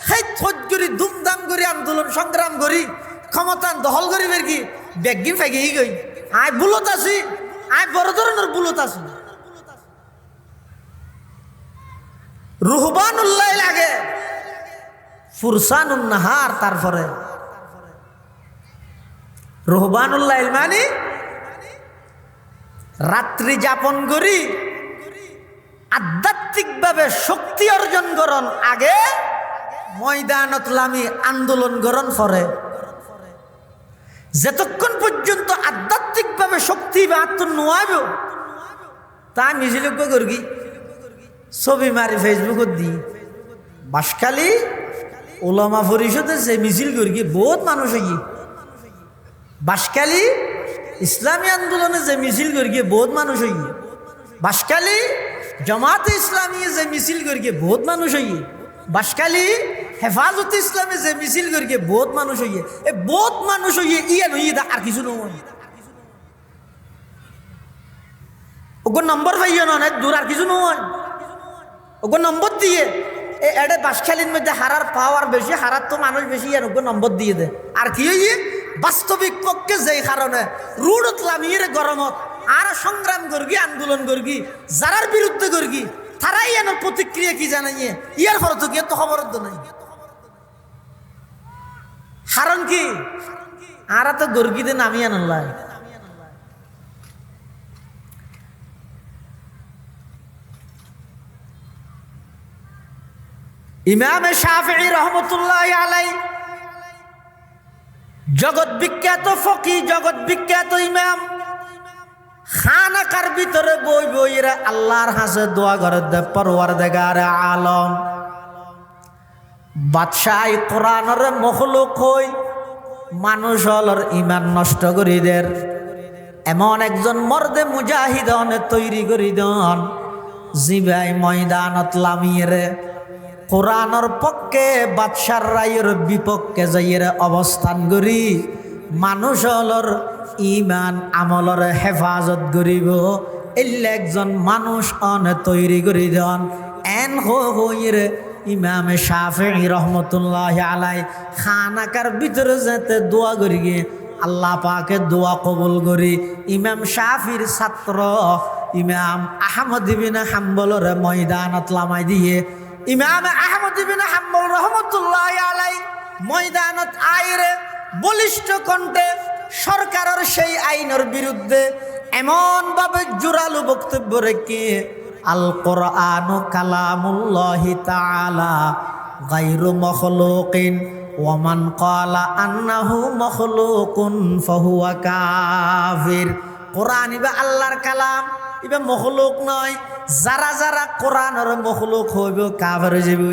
[SPEAKER 1] সেই থরি ধুমধাম করি আন্দোলন সংগ্রাম করি ক্ষমতা দখল করি বের কি বেগিন ফেগে গই আয় বুলত আছি আয় বড় ধরনের বুলত আছি রুহবানুল্লাহ লাগে ফুরসানুন নাহার তারপরে রুহবানুল্লাহ মানে রাত্রি যাপন করি আধ্যাত্মিকভাবে শক্তি অর্জন করন আগে ময়দানত লামি আন্দোলন করন পরে যতক্ষণ পর্যন্ত আধ্যাত্মিকভাবে শক্তি বা আত্ম নোয়াব তা মিছিলজ্ঞ করি ছবি মারি ফেসবুকত দি বাসখালী ওলামা পরিষদে যে মিছিল করি বহুত মানুষ হই বাসখালী ইসলামী আন্দোলনে যে মিছিল করি বহুত মানুষ হই বাসখালী জামাতে ইসলামী যে মিছিল করি বহুত মানুষ হই বাসখালী হেফাজতে ইসলামে যে মিছিল করি বহুত মানুষ হইয়ে এ বহুত মানুষ হইয়ে ইয়ে নইয়ে আর কিছু নয় ওগো নম্বর পাইও না দূর আর কিছু নয় ওগো নম্বর দিয়ে এডে বাসখালীর মধ্যে হারার পাওয়ার বেশি হারার তো মানুষ বেশি আর ওগো নম্বর দিয়ে দে আর কি হইয়ে বাস্তবিক পক্ষে যেই কারণে রুডত লামিয়ে গরমত আর সংগ্রাম করগি আন্দোলন করগি যারার বিরুদ্ধে করগি তারাই এর প্রতিক্রিয়া কি জানাইয়ে ইয়ার ফরত কি তো খবর তো নাই কারণ কি আর তো গর্গিতে নামিয়ে আনলাই ইমাম শাফিঈ রহমতুল্লাহ আলাইহি জগৎ বিখ্যাত ফকি জগৎ বিখ্যাত ইমাম খানাকার ভিতরে বই বইরা আল্লাহর হাসে দোয়া করে দে পরওয়ারদিগার আলম বাদশাহ কোরআনের মখলুক হই মানুষ হলর ইমান নষ্ট করি দের এমন একজন মর্দে মুজাহিদনে তৈরি করি দন জিবাই ময়দানত লামিয়ে কোরআনের পক্ষে বাদশার রায়ের বিপক্ষে যাইয়ের অবস্থান করি মানুষ হলর ইমান আমলর হেফাজত করিব এলে একজন মানুষ অনে তৈরি করি দন এন হইরে ইমাম শাফিঈ রহমতুল্লাহ আলাই খানাকার ভিতরে যেতে দোয়া করি গিয়ে আল্লাহ পাকে দোয়া কবুল করি ইমাম শাফির ছাত্র ইমাম আহমদ ইবনে হাম্বলর ময়দানত লামাই দিয়ে ইমাম আহমদ ইবনে হাম্বল রহমতুল্লাহ আলাই ময়দানত আইরে বলিষ্ঠ কণ্ঠে সরকারের সেই আইনের বিরুদ্ধে এমন ভাবে জোরালো বক্তব্য রেখে আল কোরআন কালামুল্লাহি তাআলা গায়রু মখলুকিন ওয়া মান ক্বালা আন্নাহু মখলুকুন ফাহুয়া কাফির কোরআন ইবা আল্লাহর কালাম ইবা মখলুক নয় যারা যারা কোরআনের মখলুক হইব কাফের হয়ে যাবে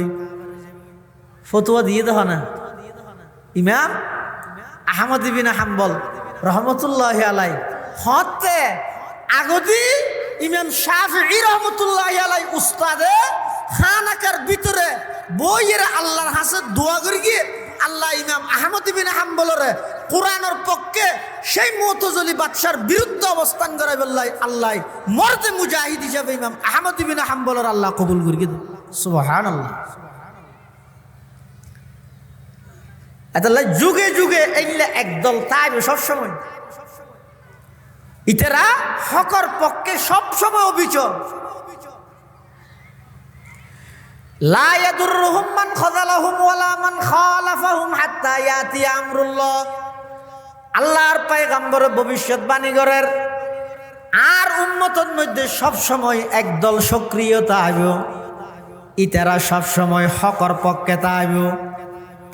[SPEAKER 1] ফতোয়া দিয়ে দেহ না ইমাম আহমদ ইবনে হাম্বল রহমতুল্লাহ আলাই হতে আগদি ইমাম শাফিঈ রহমতুল্লাহ আলাই উস্তাদে খানাকার ভিতরে বইয়ের আল্লাহর হাসে দোয়া করি গিয়ে আল্লাহ ইমাম আহমদ ইবনে হাম্বলরে কোরআনের পক্ষে সেই মুতাজিলি বাদশার বিরুদ্ধে অবস্থান করাই বললাই আল্লাহ মর্দে মুজাহিদ হিসাবে ইমাম আহমদ ইবনে হাম্বলর আল্লাহ কবুল করি গিয়ে সুবহানাল্লাহ। এতলা যুগে যুগে এইগুলা একদল তাইবে সবসময় ইতেরা হকর পক্ষে সবসময় অবিচল। লা ইয়াদুররুহুম মান খাযালাহুম ওয়ালা মান খালাফাহুম হাত্তা ইয়াতি আমরুল্লাহ। আল্লাহর পয়গম্বর ভবিষ্যৎবাণী করেন আর উম্মতের মধ্যে সবসময় একদল সক্রিয়তা আইব, ইতারা সবসময় হকর পক্ষে তাইব,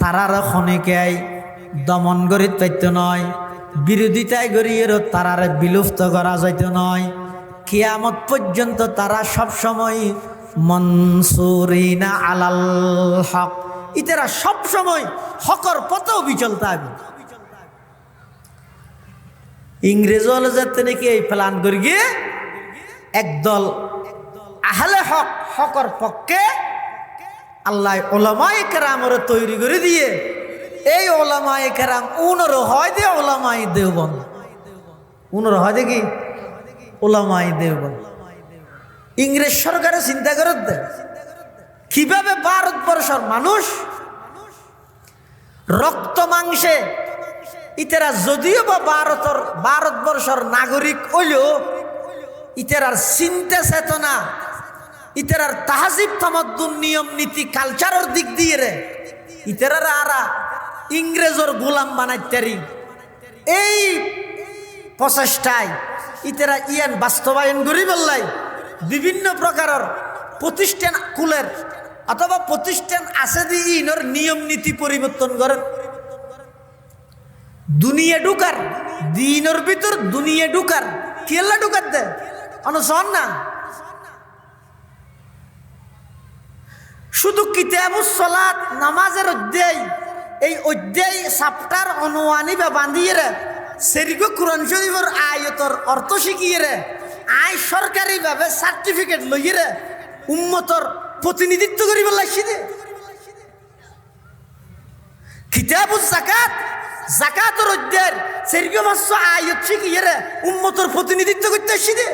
[SPEAKER 1] তারার খনিকাই দমন করিতে পাইত নয়, বিরোধিতায় গড়িয়ে তারারে বিলুপ্ত করা যাইত নয়। কিয়ামত পর্যন্ত তারা সবসময় মনসুরিনা আলাল হক, ইতারা সবসময় হকর পথেও বিচল থাকবে। ইংরেজ হলে যাতে নাকি এই প্ল্যান করি গিয়ে একদল আহলে হক হকর পক্ষে আল্লাহ ওলামায়ে কেরামরে তৈরি করে দিয়ে এই ওলামায়ে কেরাম উনর হয় দিয়ে ওলামায়ে দেওবন্দ, উনর হয় দেখি ওলামায়ে দেওবন্দ। ইংরেজ সরকারে চিন্তা করে দে কিভাবে ভারতবর্ষের মানুষ রক্ত মাংসে ইতারা যদিও বা ভারতবর্ষের নাগরিক হইলেও ইতারার চিন্তা চেতনা, ইতারার তাহজিব তামাদ্দুন নিয়ম নীতি কালচারের দিক দিয়ে রে ইতারার আরা ইংরেজর গোলাম বানাইতারি এই প্রচেষ্টায় ইতারা ইয়ান বাস্তবায়ন করি বললাই বিভিন্ন প্রকারের প্রতিষ্ঠান কুলের অথবা প্রতিষ্ঠান আছে দিয়ে ইনর নিয়ম নীতি পরিবর্তন করেন। দুনিয়া ঢুকার দিনের ভিতর দুনিয়া ঢুকার কেলা ঢুকার দে অনুসরণ না শুধু কিতাবুস সালাত নামাজের অধ্যায়, এই অধ্যায় চ্যাপ্টার অনুয়ানি বা বান্ধিয়ে রে সেরিগো কোরআন শরীফের আয়াতের অর্থ শিখিয়ে রে আই সরকারি ভাবে সার্টিফিকেট লইয়ে রে উম্মতর প্রতিনিধিত্ব করিব লাগছি দে। কিতাবুস যাকাত যাকাতের অধ্যায় সেরিগো ভাষ্য আয়াত শিখিয়ে রে উম্মতর প্রতিনিধিত্ব করতে আসছি দে।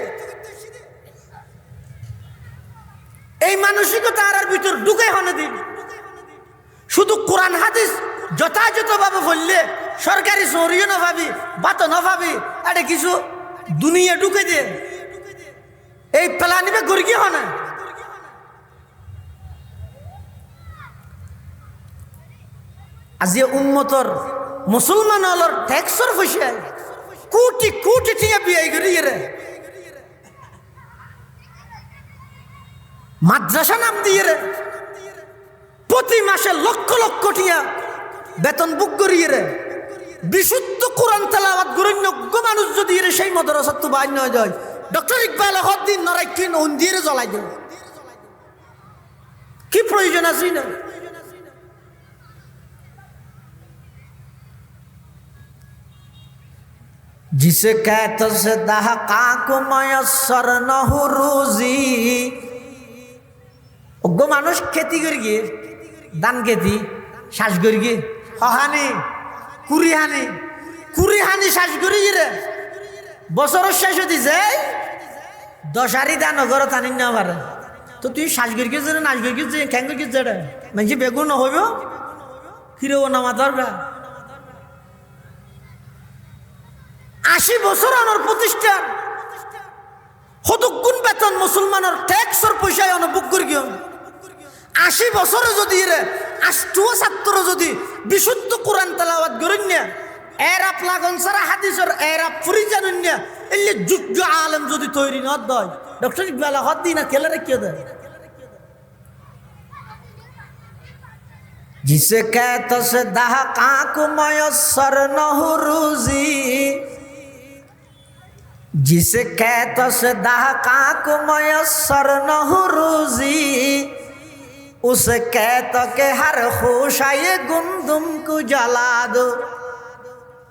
[SPEAKER 1] এই মানসিকতা আর ভিতর ঢুকে হনে দিন শুধু কোরআন হাদিস যথাযথভাবে বললে সরকারি সরিয়ে না ভাবি বাতো না ভাবি আরে কিছু দুনিয়া ঢুকে দিয়ে এই প্লানিবে গর্গি হনে। আজি উম্মতর মুসলমান হলর ট্যাক্সর পয়সা কোটি কোটি টিয়া বিয়ে করিয়ে রে মাদ্রাসা নাম দিয়ে রে প্রতি মাসে লক্ষ লক্ষ টিয়া বেতন বুক করিয়ে রে বিশুদ্ধ কোরআন তেলাওয়াত করেন যোগ্য মানুষ যদি রে সেই মাদ্রাসা তো বাইর নয় যায় ডক্টর ইকবাল হদ্দিন নরাইকিন দিয়ে জ্বলাই দেয় কি প্রয়োজন আছে না। जिसे कहते से दहका को मयसर न हो रोजी অজ্ঞ মানুষ খেতি করি গিয়ে ধান খেতি শ্বাস করি গিয়ে হহানি কুড়ি হানি শ্বাস করি রে বছরের শেষ হতে যায় 10 হারি ধান ঘর টানি না পারে তো তুই শ্বাস করি গিয়ে নাচ করি গিয়ে খ্যাং করি গিয়ে যেটা মানে বেগুন নহব ফিরেও নামা দরকার 80 বছর আনার প্রতিষ্ঠান হতগুণ বেতন মুসলমানের ট্যাক্সর পয়সায় অনুভব করি গিয়ে 80 বছরে যদি রে আষ্টুয়া ছাত্র যদি বিশুদ্ধ কোরআন তেলাওয়াত করেন না এরা প্লাগন সারা হাদিসের এরা ফুরি জানেন না এলে যোগ্য আলেম যদি তৈরি না হয় ডক্টর ইকবাল হদ্দি না খেলে রেখে দেয়। जिसे कहते से दहका को मयसर न हो रोजी जिसे कहते से दहका को मयसर न हो रोजी उसे कहते के हर खुशाये गुंदुम को जला दो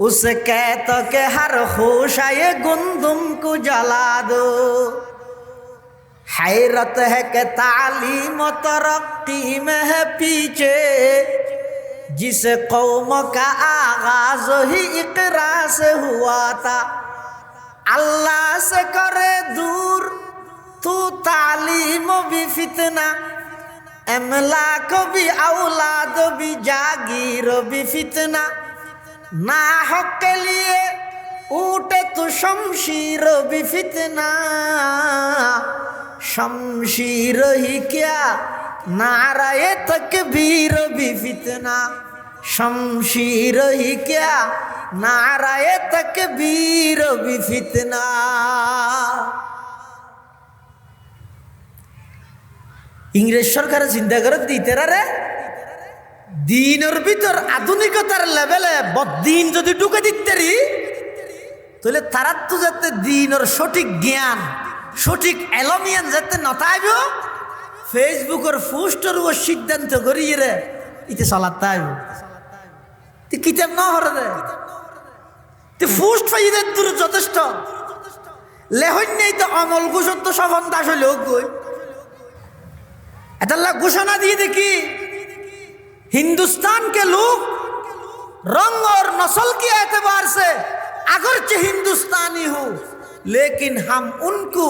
[SPEAKER 1] उसे कहते के हर खुशाये गुंदुम को जला दो हैरत है कि तालीम तरक्की में है पीछे, जिस कौम का आगाज ही इकरा से हुआ था। अल्लाह से करे दूर तू तालीम भी फितना, अमलाक भी औलाद भी जागीर भी फितना। ना हक के लिए उठे तो शमशीर भी फितना, शमशीर ही क्या नाराए तकबीर भी फितना, शमशीर ही क्या नाराए तकबीर भी फितना। ইংরেজ সরকারের চিন্তা করে দিতে রে দিনের ভিতর আধুনিকতার লেভেলে বদিন যদি ঢুকে দিতে রি, তাহলে তারা তো যাতে দিনের সঠিক জ্ঞান সঠিক এলমিয়ান যাতে নতাইব, ফেসবুকের পোস্টের ও সিদ্ধান্ত করিয়ে রে ইতে চলাতে আইব। তুই কিতাব না হরে রে তুই পোস্ট পাইয়ে দূর যথেষ্ট লেহন নেই তো অমল ঘোষণ তো সফন দাস হইলেও কই अल्लाह घोषणा दिए देखी, हिंदुस्तान के लोग रंग और नस्ल के एतबार से अगरचे हिंदुस्तानी हो, लेकिन हम उनको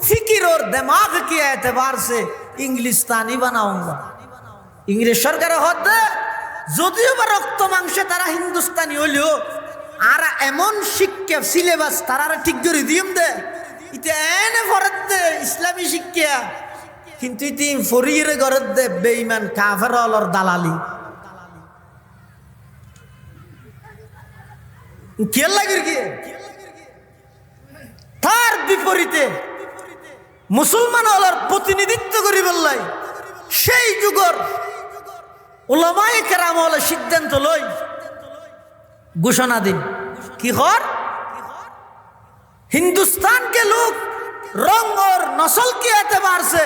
[SPEAKER 1] फिक्र और दिमाग के एतबार से इंग्लिस्तानी बनाऊंगा। इंग्लिश सरकार होते যদিও বা রক্ত মাংসে তারা হিন্দুস্তানি হলেও আর এমন শিক্ষা সিলেবাস তারা ঠিক করে দিম দে ইতে এনে ফরত দে ইসলামী শিক্ষা, কিন্তু ইতি ফরির গরত দে বেঈমান কাফের অলর দালালি। কে লাগি কি তার বিপরীতে মুসলমান অলর প্রতিনিধিত্ব করি বললাই সেই যুগর উলামায়ে কেরাম হলে সিদ্ধান্ত লই ঘোষণা দিন কি হর हिंदुस्तान के लोग रंग और नस्ल के एतबार से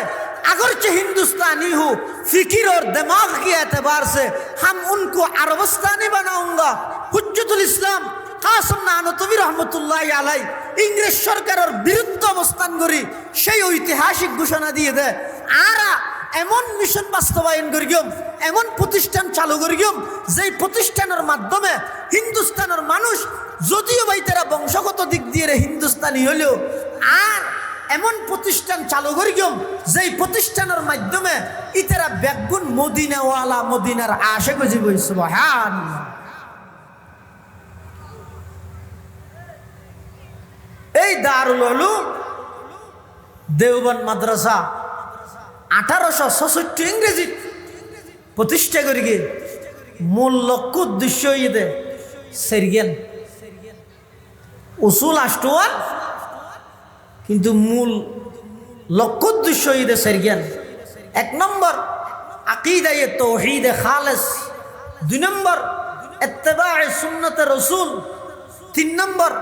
[SPEAKER 1] अगरचे हिंदुस्तानी हो, फिक्र और दिमाग के एतबार से हम उनको अरबस्तानी बनाऊंगा। हुज्जतुल इस्लाम কাসেম নানতবী রহমতুল্লাহ আলাই ইংরেজ সরকারের বিরুদ্ধে অবস্থান করি সেই ঐতিহাসিক ঘোষণা দিয়ে দেয়। আর এমন মিশন বাস্তবায়ন করিম, এমন প্রতিষ্ঠান চালু করিম যেই প্রতিষ্ঠানের মাধ্যমে হিন্দুস্তানের মানুষ যদিও ভাই তারা বংশগত দিক দিয়ে হিন্দুস্তানি হলেও আর এমন প্রতিষ্ঠান চালু করিম যেই প্রতিষ্ঠানের মাধ্যমে ইতারা বেগুন মদিনাওয়ালা মদিনার আশিক হয়ে যাবে। সুবহানাল্লাহ। এই দারুল উলুম দেওবন্দ মাদ্রাসা 1866 ইংরেজি প্রতিষ্ঠা করি গিয়ে মূল লক্ষ্য উদ্দেশ্য ইয়ে সেরিয়ান উসুল আষ্টওয়ান, কিন্তু মূল লক্ষ্য উদ্দেশ্য ইয়ে সেরিয়ান। 1 নম্বর আকিদায়ে তাওহীদে খালেস, 2 নম্বর ইত্তেবায়ে সুন্নতে রাসূল, 3 নম্বর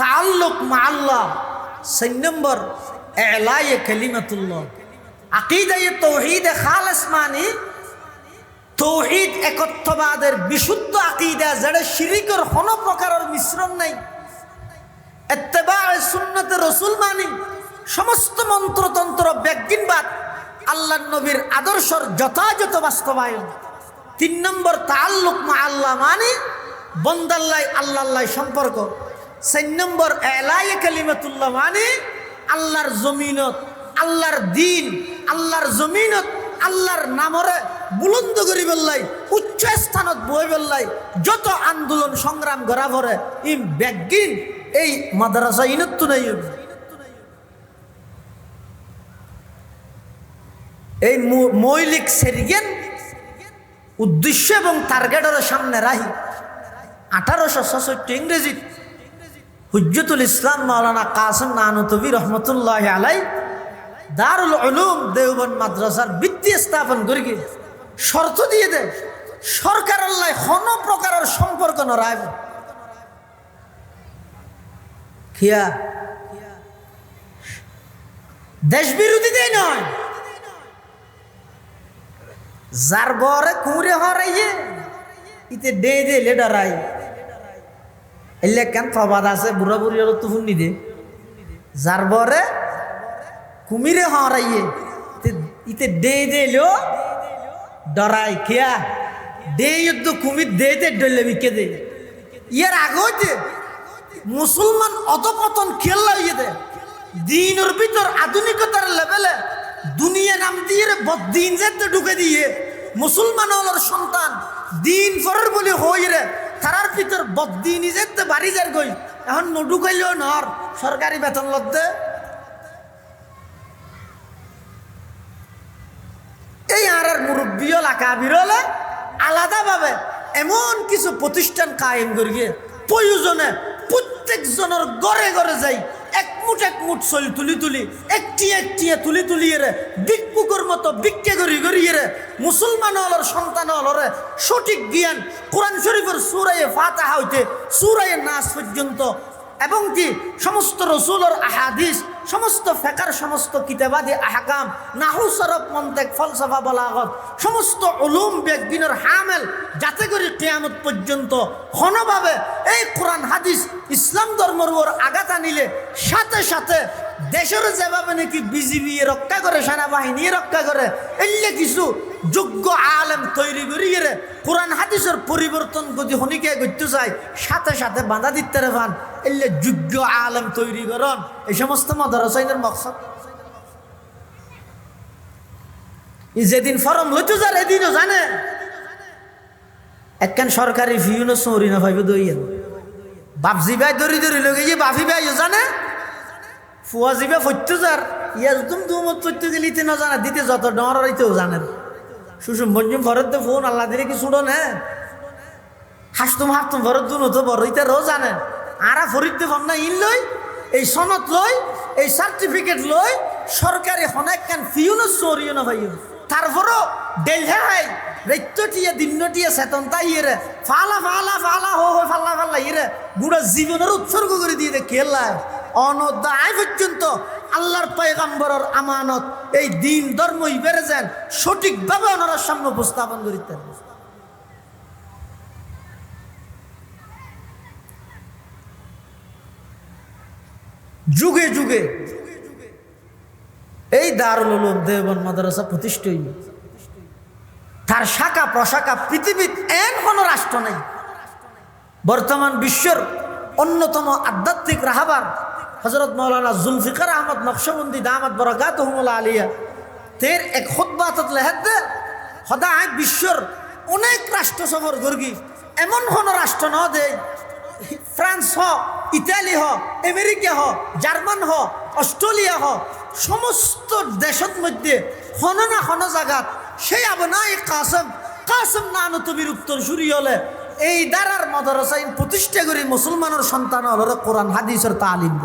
[SPEAKER 1] তাআল্লুক মা আল্লাহ, 4 নম্বর ইলায়ে কালিমাতুল্লাহ। আকিদায়ে তাওহীদে খালেস মানে তৌহিদ একত্ববাদের বিশুদ্ধ আকিদা, যেটা শিরিকের কোনো প্রকারের মিশ্রণ নাই। ইত্তেবায়ে সুন্নতে রাসূল মানে সমস্ত মন্ত্রতন্ত্র ব্যাজ্ঞিনবাদ, আল্লাহর নবীর আদর্শের যথাযথ বাস্তবায়ন। 3 নম্বর তাআল্লুক মা আল্লাহ মানে বন্দাল্লাহ আল্লাহ সম্পর্ক। 4 নম্বর ইলায়ে কালিমাতুল্লাহ মানে আল্লাহর জমিনত, আল্লাহর দিন, আল্লাহর জমিনত আল্লাহর নামরে বুলন্দ করি বললাই, উচ্চ স্থানত বই বললাই, যত আন্দোলন সংগ্রাম করা পরে ই ব্যাজ্ঞিন এই মাদ্রাসা ইনত নাই। এই মৌলিক সেরিগেন উদ্দেশ্য এবং টার্গেটের সামনে রাহি 1866 ইংরেজি হুজ্জতুল ইসলাম মাওলানা কাসেম নানতবী রহমতুল্লাহ আলাই দারুল উলুম দেওবন্দ মাদ্রাসার ভিত্তি স্থাপন করি শর্ত দিয়ে দেয় সরকারের লাই কোনো প্রকারের সম্পর্ক নরাইব। খিয়া দেশ বিরোধীতেই নয়, যার বরে কুঁড়ে হরাইয়ে ইতে ডে দে লেডারাই এলে কেন প্রবাদ আছে বুড়া বুড়ি তো শুনি দে, যার বরে কুমিরে হরাইয়ে ইতে দে লো ডরাই খেয়া দে যুদ্ধ কুমির দে ডলে বিকে দে ইয়ার আগে মুসলমান অধপতন খেলা হইয়ে দে দিনের ভিতর আধুনিকতার লেভেলে দুনিয়া নাম দিয়ে বদিন যেতে ঢুকে দিয়ে মুসলমান হলার সন্তান দিন ফরের বলে হই রে তারার ভিতর বদিনী যেতে বাড়ি যার গই এখন নডুকাইলেও নর সরকারি বেতন লদ্দে এই আর মুরব্বীও লাকা বিরলে আলাদাভাবে এমন কিছু প্রতিষ্ঠান কায়েম করিয়ে প্রয়োজনে প্রত্যেকজনের ঘরে ঘরে যাই এক মুঠ চল তুলি একটি তুলি রে ভিক্ষুকের মতো ভিক্ষে করিয়ে রে মুসলমান হলর সন্তান হলরে সঠিক জ্ঞান কোরআন শরীফের সূরায়ে ফাতিহা হইতে সূরায়ে নাস পর্যন্ত এবং কি সমস্ত রসুলের আহাদিস সমস্ত ফিকর সমস্ত কিতাবাদি আহকাম নাহু সরফ মন্তিক ফলসফা বালাগত সমস্ত উলুম বিজ্ঞানের হামেল যাতে করে কিয়ামত পর্যন্ত ঘনভাবে এই কোরআন হাদিস ইসলাম ধর্মের উপর আঘাত আনিলে সাথে সাথে দেশের যেভাবে নাকি বিজিবি রক্ষা করে সেনাবাহিনী রক্ষা করে এলে কিছু যোগ্য আলেম তৈরি করিয়ে কোরআন হাদিসের পরিবর্তন যদি হনিকে করতে চাই সাথে সাথে বাধা দিতে পান এলে যোগ্য আলেম তৈরি করন এই সমস্ত মাদ্রাসার মকসদ যেদিন ফরম লইতে যার এদিনও জানে একখান সরকারি ফিউনো সৌরি না ভাইবে দইয়েন বাপজি ভাই দরি লগে যে বাফি ভাই জানে ফুয়াজি ভাই ফইতে যার ইয়াজ তুমত ফইতে গেলিতে না জানা দিতে যত ডর হইতেও জানেন সুষুম বঞ্জুম ভরত দে ফোন আল্লাহ দিলে কি শুনো নে হাসতুম ভরত দুন তো বড় ইতে রো জানে আরা ফরিদ দে ফোন না ইন লই এই সনদ লই এই সার্টিফিকেট লই সরকারি অনেক কান ফিউনো সরিও না ভাইও তারপরও ডেলহাই রেত্তটিয়া দিনটিয়া চেতনতা ইয়ে ফালা হো ফাল্লা ইয়ে গুড়া জীবনের উৎসর্গ করে দিয়ে খেলায় অনদায় পর্যন্ত আল্লাহর পয়গম্বরের আমানত এই দিন ধর্ম বেড়ে যান সঠিকভাবে ওনার সামনে উপস্থাপন করিতেন যুগে যুগে এই দারুল উলুম দেওবন্দ মাদ্রাসা প্রতিষ্ঠিত হইল তার শাখা প্রশাখা পৃথিবীর এন কোন রাষ্ট্র নেই বর্তমান বিশ্বের অন্যতম আধ্যাত্মিক রাহবার হযরত মাওলানা জুলফিকার আহমদ নকশবন্দি দামাত বরকাতুহুমুল্লাহ আলিয়া তের এক খুতবাত লেহেদ সদায় বিশ্বের অনেক রাষ্ট্র সফর গর্গি এমন কোন রাষ্ট্র ন দে ফ্রান্স হ ইতালি হ আমেরিকা হ জার্মান হ অস্ট্রেলিয়া হ সমস্ত দেশের মধ্যে হন না হন জায়গাত সেই আবনাই কাসম নানতবির উত্তর সুরি হলে এই দারার মাদ্রাসা প্রতিষ্ঠা করে মুসলমানের সন্তান হল কোরআন হাদিসের তালিম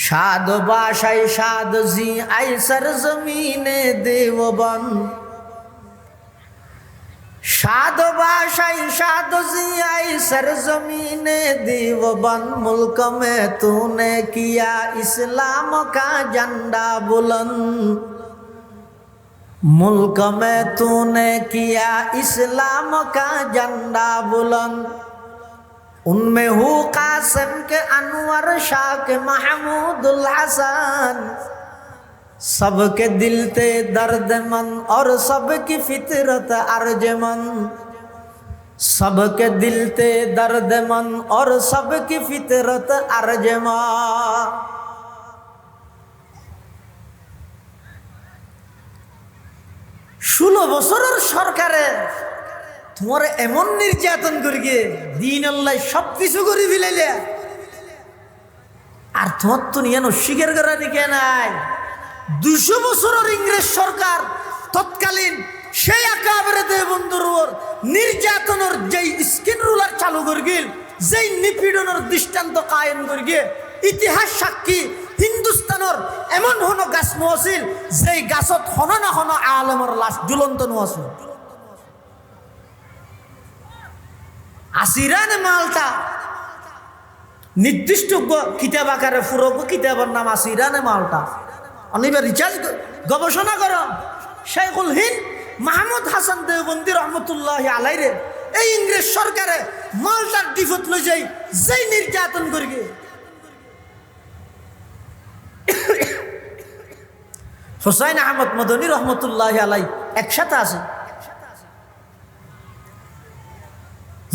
[SPEAKER 1] সাদ বাসাই সাদ জি আইসার জমিনে দেববন সাদ বাসাই সাদ জি আইসার জমিনে দেববন মুल्क में तूने किया इस्लाम का झंडा बुलंद मुल्क में तूने किया इस्लाम का झंडा बुलंद उनमें हूँ कासिम के अनवर शाह के महमूदुल हसन सबके दिल ते दर्दमंद और सबकी फितरत अर्जमंद सबके दिल ते दर्दमंद और सबकी फितरत अर्जमंद 16 বছরের সরকারে তোমার এমন নির্যাতন করিয়ে দিন আল্লাহ সব কিছু করে ফেলাইলে আর তোমার তো নিয়ে অস্বীকার করা দিকে নাই 200 বছরের ইংরেজ সরকার তৎকালীন সেই আকাবেরে দেববন্ধুর উপর নির্যাতনের যেই স্কিন রুলার চালু করিল যেই নিপীড়নের দৃষ্টান্ত কায়েম করিয়ে ইতিহাস সাক্ষী হিন্দুস্তানের এমন হন গাছ আছিল যেই গাছত হন না হন আলমের লাশ ঝুলন্ত আছিল আসিরানে মালটা নির্দিষ্ট কিতাব আকারে ফুরব কিতাবের নাম আসিরানে মালটা অনিবার রিচার্জ গবেষণা কর শেখুল হিন্দ মাহমুদ হাসান দেওবন্দি রহমতুল্লাহ আলাইরে এই ইংরেজ সরকারে মালটার ডিফত লই যাই যেই নির্যাতন করিয়ে হুসাইন আহমদ মদনী রহমতুল্লাহ আলাই একসাথে আছে।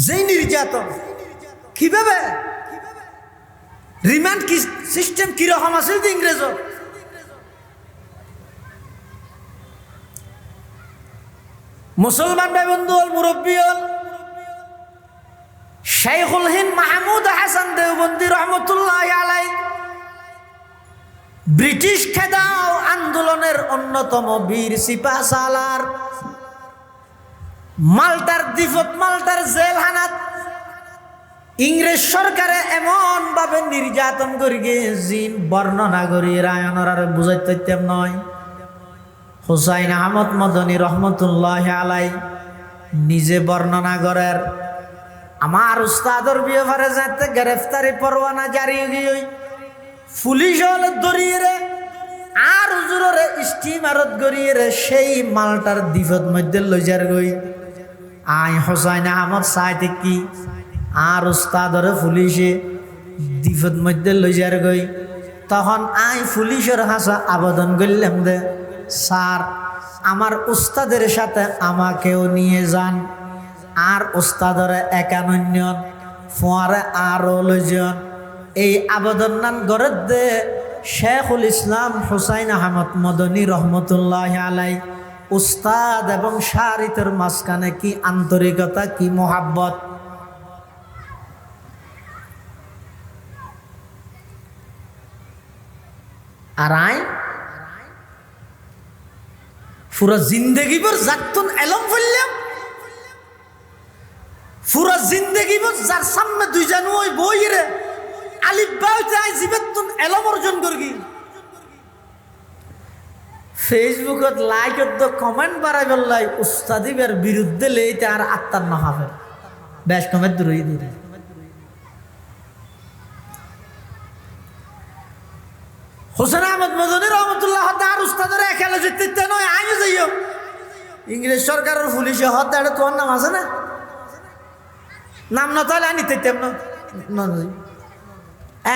[SPEAKER 1] যেই নির্যাতন কিভাবে রিমান্ড সিস্টেম কিরকম আছে ইংরেজ মুসলমান ভাই বন্ধু হল মুরব্বী হল শাইখুল হিন্দ মাহমুদ হাসান দেওবন্দি রহমতুল্লাহ আলাই ব্রিটিশ খেদাও আন্দোলনের অন্যতম বীর সিপাহ সালার মাল্টার দ্বীপত মাল্টার জেলখানাত ইংরেজ সরকারে এমন ভাবে নির্যাতন করি গে জিন বর্ণনা করি রায়নর আর বুঝাইতে নয়। হুসাইন আহমদ মদনী রহমতুল্লাহ আলাই নিজে বর্ণনা করেন আমার উস্তাদর ব্যাপারে যাতে গ্রেফতারি পরোয়ানা জারি হই পুলিশ হলে দরিয়ে রে আর হুজুরে স্টিমারত গড়িয়ে রে সেই মালটার দ্বীপত মধ্যে লইজার গই আই হুসাইন আহমদ সাইতে কি আর উস্তাদরে পুলিশে দ্বীপত মধ্যে লইজার গই তখন আই পুলিশের হাসা আবেদন করলাম দে স্যার আমার উস্তাদের সাথে আমাকেও নিয়ে যান আর উস্তাদরে একানন্য ফোয়ারে আরও লইজন এই আবেদন নান গড়ে দে শেখুল ইসলাম হুসাইন আহমদ মদনী রহমতুল্লাহ আলাই উস্তাদ এবং শারিতের মাঝখানে কি আন্তরিকতা কি মোহাব্বত। আর আই পুরা জিন্দগি ভর যাতুন এলম ফেললাম পুরা জিন্দগি ভর যার সামনে দুই জানু ওই বই রে আলিফ বাউতে আই জিবেতুন এলম অর্জন করগি ফেসবুকত লাইকত তো কমেন্ট বাড়াই বললাই উস্তাদিবের বিরুদ্ধে লেইতে আর আত্মার না হবে বেশ কমেন্ট দূরই দূরে হুসাইন আহমদ মদনী রহমতুল্লাহ আর উস্তাদের একেলে যেতে নয় আইও যাইও ইংরেজ সরকারের পুলিশে হত্যাটা তোমার নাম আছে না নাম না তাহলে আনি তেম না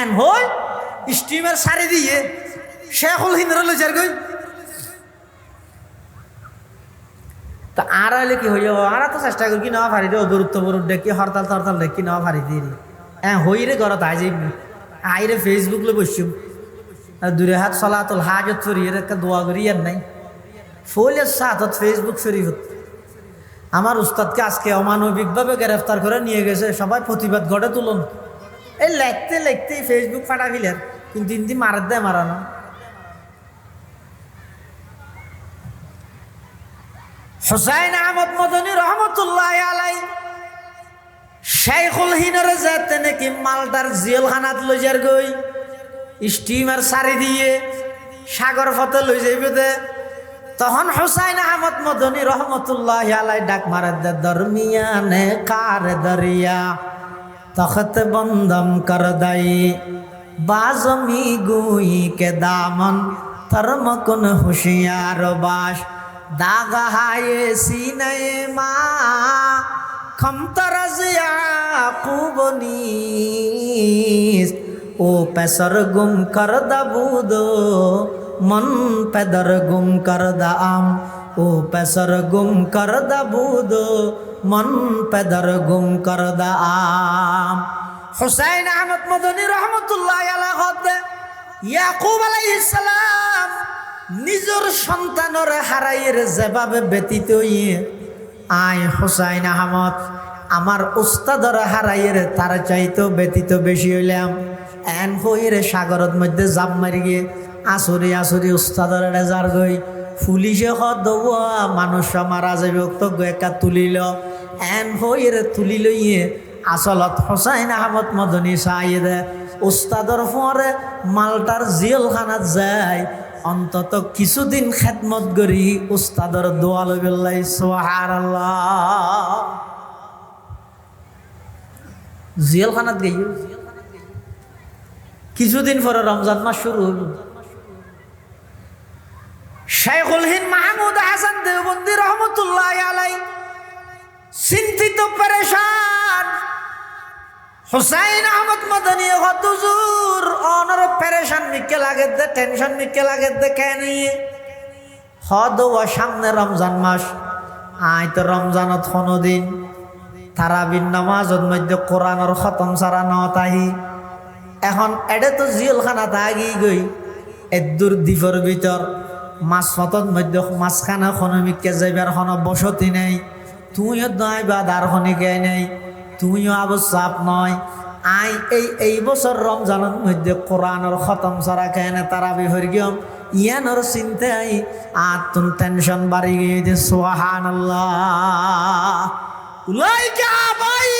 [SPEAKER 1] এন হই স্টিমের সারি দিয়ে শেখুল হিন্দর লইজার গই তা আর হইলে কি হইও আর তো চেষ্টা করি কি নেওয়া পারি রে গুরুত্ব বরুদ দেখি হরতাল তরতাল দেখি নেওয়া পারি দিয়ে হই রে ঘরত আই যাই আইরে ফেসবুক লে বসছুম দূরে হাত সলাতুল হাজত ফরিয়ে একটা দোয়া করি আর নাই ফলের সাথত ফেসবুক শরীফ আমার উস্তাদকে আজকে অমানবিকভাবে গ্রেফতার করে নিয়ে গেছে সবাই প্রতিবাদ গড়ে তুলন এই লেখতে লেখতে ফেসবুক ফাটা ফেলেন কিন্তু ইন্দি মারার দেয় মারানো হুসাইন আহমদ মদনী রহমতুল্লাহ আলাই শাইখুল হিনরে যেতে নাকি মালটার জেলখানাত লইজার গই স্টিমার সারি দিয়ে সাগর পথে লই যাইবে দে তখন হুসাইন আহমদ মদনী রহমতুল্লাহ আলাই ডাক মারে দে দরমিয়ানে কার দরিয়া তখত বন্দম কর দাই বাজমি গুই কে দামন তরমকুন হুশিয়ার বাস দাগা হায়ে সিনে মা খমতরজিয়া কুবনিস ओ पैसर गुम कर दबूदो मन पैदर गुम कर दाम ओ पैसर गुम कर दबूदो मन पैदर गुम कर दाम হুসাইন আহমদ মদনী রহমতুল্লাহ আলাইহি হতে ইয়াকুব আলাইহিস সালাম নিজের সন্তানর হারাইয়ের যেভাবে ব্যতীত হইয়ে আয় হুসাইন আহমদ আমার উস্তাদর হারাইয়ের তার চাইতো ব্যতীত বেশি হইলাম এন হইরে সাগরত মধ্যে জাপ মারি গিয়ে আসরি আসরি উস্তাদর রেজার গই পুলিশে হদওয়া মানুষ মারা যাবে তো একা তুলিল এন হইরে তুলি লইয়ে আসলত হুসাইন আহমদ মদনী সাইদে উস্তাদর পরে মালটার জেলখানাত যায় অন্তত কিছুদিন খেদমত করি উস্তাদর দোয়া লইবেলাই সুবহানাল্লাহ জেলখানাত গই কিছুদিন পরে রমজান মাস শুরু হল শাইখুল হিন্দ মাহমুদ হাসান দেওবন্দি রহমতুল্লাহ আলাই চিন্তিত পরেশান হুসাইন আহমদ মদনী হুজুর অনর পরেশান মিকে লাগে দে টেনশন মিকে লাগে দে কেন হদ ও সামনে রমজান মাস, আয় তো রমজানত কোনোদিন তারাবির নামাজের মধ্যে কোরআনের খতম সারা নতাহি। এখন এটা তো জিলখানা থাকি গই এদুর দ্বীপের ভিতর মাঝপথর মধ্যে মাঝখানা খনমিককে যাইবার কোনো বসতি নেই, তুইও নয় বা দারখনিকে নেই, তুইও আবশ্যাপ নয়। আই এই বছর রমজানের মধ্যে কোরআনের খতম সারা কেনে তারাবি হরিগম ইয়ানোর চিন্তাই আর তুম টেনশন বাড়ি গিয়ে সুবহানাল্লাহ। উলাইকা আবাই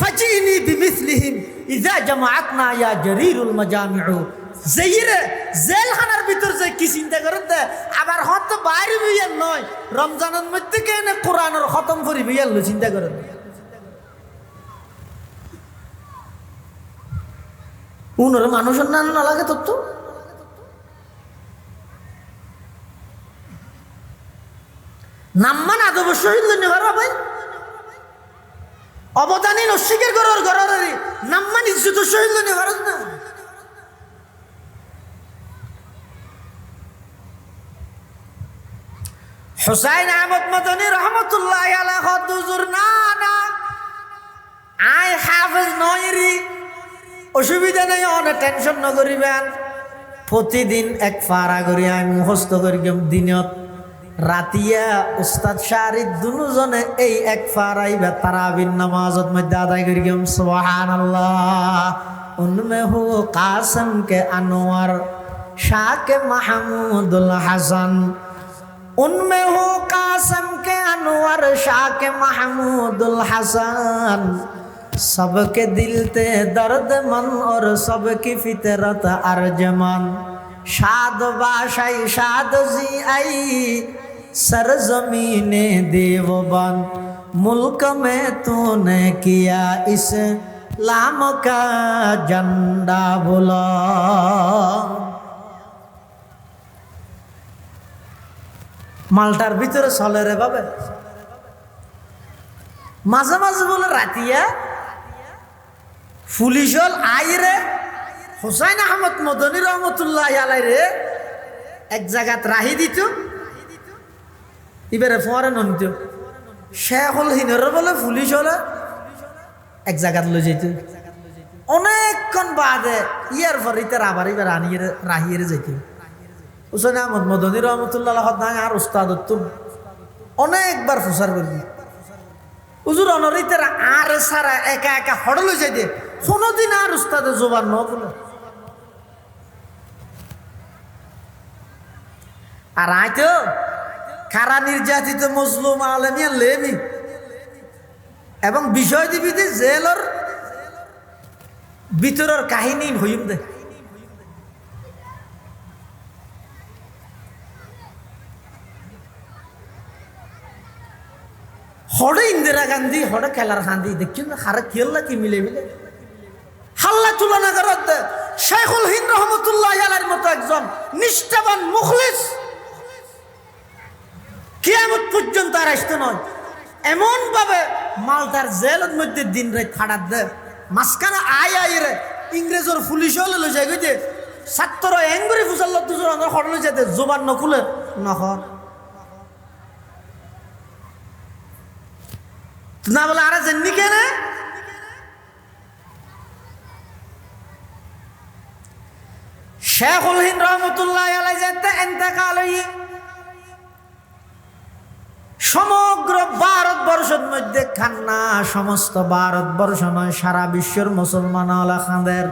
[SPEAKER 1] ফাজিনি বিমিসলিহিম ইযা জামাআতনা ইয়া জারীরুল মাজামিউ। জেইরে জেলখানার ভিতর যে কি চিন্তা করেন দে, আবার হয়তো বাইরে বিয়ার নয়, রমজানের মধ্যে কেনে কোরআনের খতম করি বিয়ার চিন্তা করেন। উনার মানুষের নাম না লাগে তোর তো নাম্মান আদব শহীদ ভাই অবদানী নস্বীকার করার ঘরের নাম্মান ইজ্জত শহীদ ভারত না। হুসাইন আহমদ মদনী রহমতুল্লাহ আলাইহি হুজুর না না আই হাফেজ নয়রি, অসুবিধা নেই, অনেক টেনশন নকরিবেন। প্রতিদিন এক ফারা করি আমি মুখস্থ করি দিনত রাতিয়া উস্তাদ শাহরি দুজনে এই এক ফারাইবে তারাবির নামাজত মধ্যে আদায় করি গেম সুবহানাল্লাহ। উনমে হু কাসম কে আনোয়ার শাহ কে মাহমুদুল হাসান, उनमें हो कासम के अनवर शाह के महमूदुल हसन, सबके दिल ते दर्द मन और सबकी फितरत अर्जमन। शाद बाशाई शाद जी आई सरजमीने देवबन, मुल्क में तूने किया इस्लाम का झंडा बुलंद। মালটার ভিতরে চলে রে বাবা, মাঝে মাঝে বলে রাতিয়া পুলিশ হল আই রে হুসাইন আহমদ মদনী রহমতুল্লাহ আলাই রে এক জায়গাত রাহি দিত, এবারে ফোয়ারে ননিত শেখুল হিনের বলে পুলিশ হলে এক জায়গাত লই যেত। অনেকক্ষণ বাদে ইয়ার পর ইতার আবার এবার আনিয়ে রাহিয়ে যেত। হুসাইন আহমদ মদনী রহমতুল্লাহ আর উস্তাদ অনেকবার প্রচার করবি হুজুর অনরিতের আর সারা একা একা হড়লে যাই দে, কোনোদিন আর উস্তাদের জোবান ন বলে। আর আইতো কারা নির্যাতিত মজলুম আলেমিয়া লেবি এবং বিষয় দিবি যে জেলর ভিতরের কাহিনী হইম দে। হড়ে ইন্দিরা গান্ধী হড়ে খেলার খান্দি দেখছেন না, হারে খেললা কি মিলে মিলে হাল্লা তুলনা করার দে। শেখুল হিন্দ রহমতুল্লাহ আলাইহির মতো একজন নিষ্ঠাবান মুখলিস কিয়ামত পর্যন্ত আর আসতে নয়, এমন ভাবে মালটার জেলের মধ্যে দিন রাত খাড়ার দে। মাঝখানে আয় আয় রে ইংরেজর পুলিশ হলে লই যায় যে ছাত্র এঙ্গুরি ফুসাল দুজন আমরা হড়লে যেতে জোবান নকুলে নহর না বলে আরে জেননি কেন শেখুল হিন্দ রহমতুল্লাহ আলাইহি যেতে ইন্তেকাল হই সমগ্র ভারতবর্ষের মধ্যে খান্না সমস্ত ভারতবর্ষ নয় সারা বিশ্বের মুসলমান আলাখানদের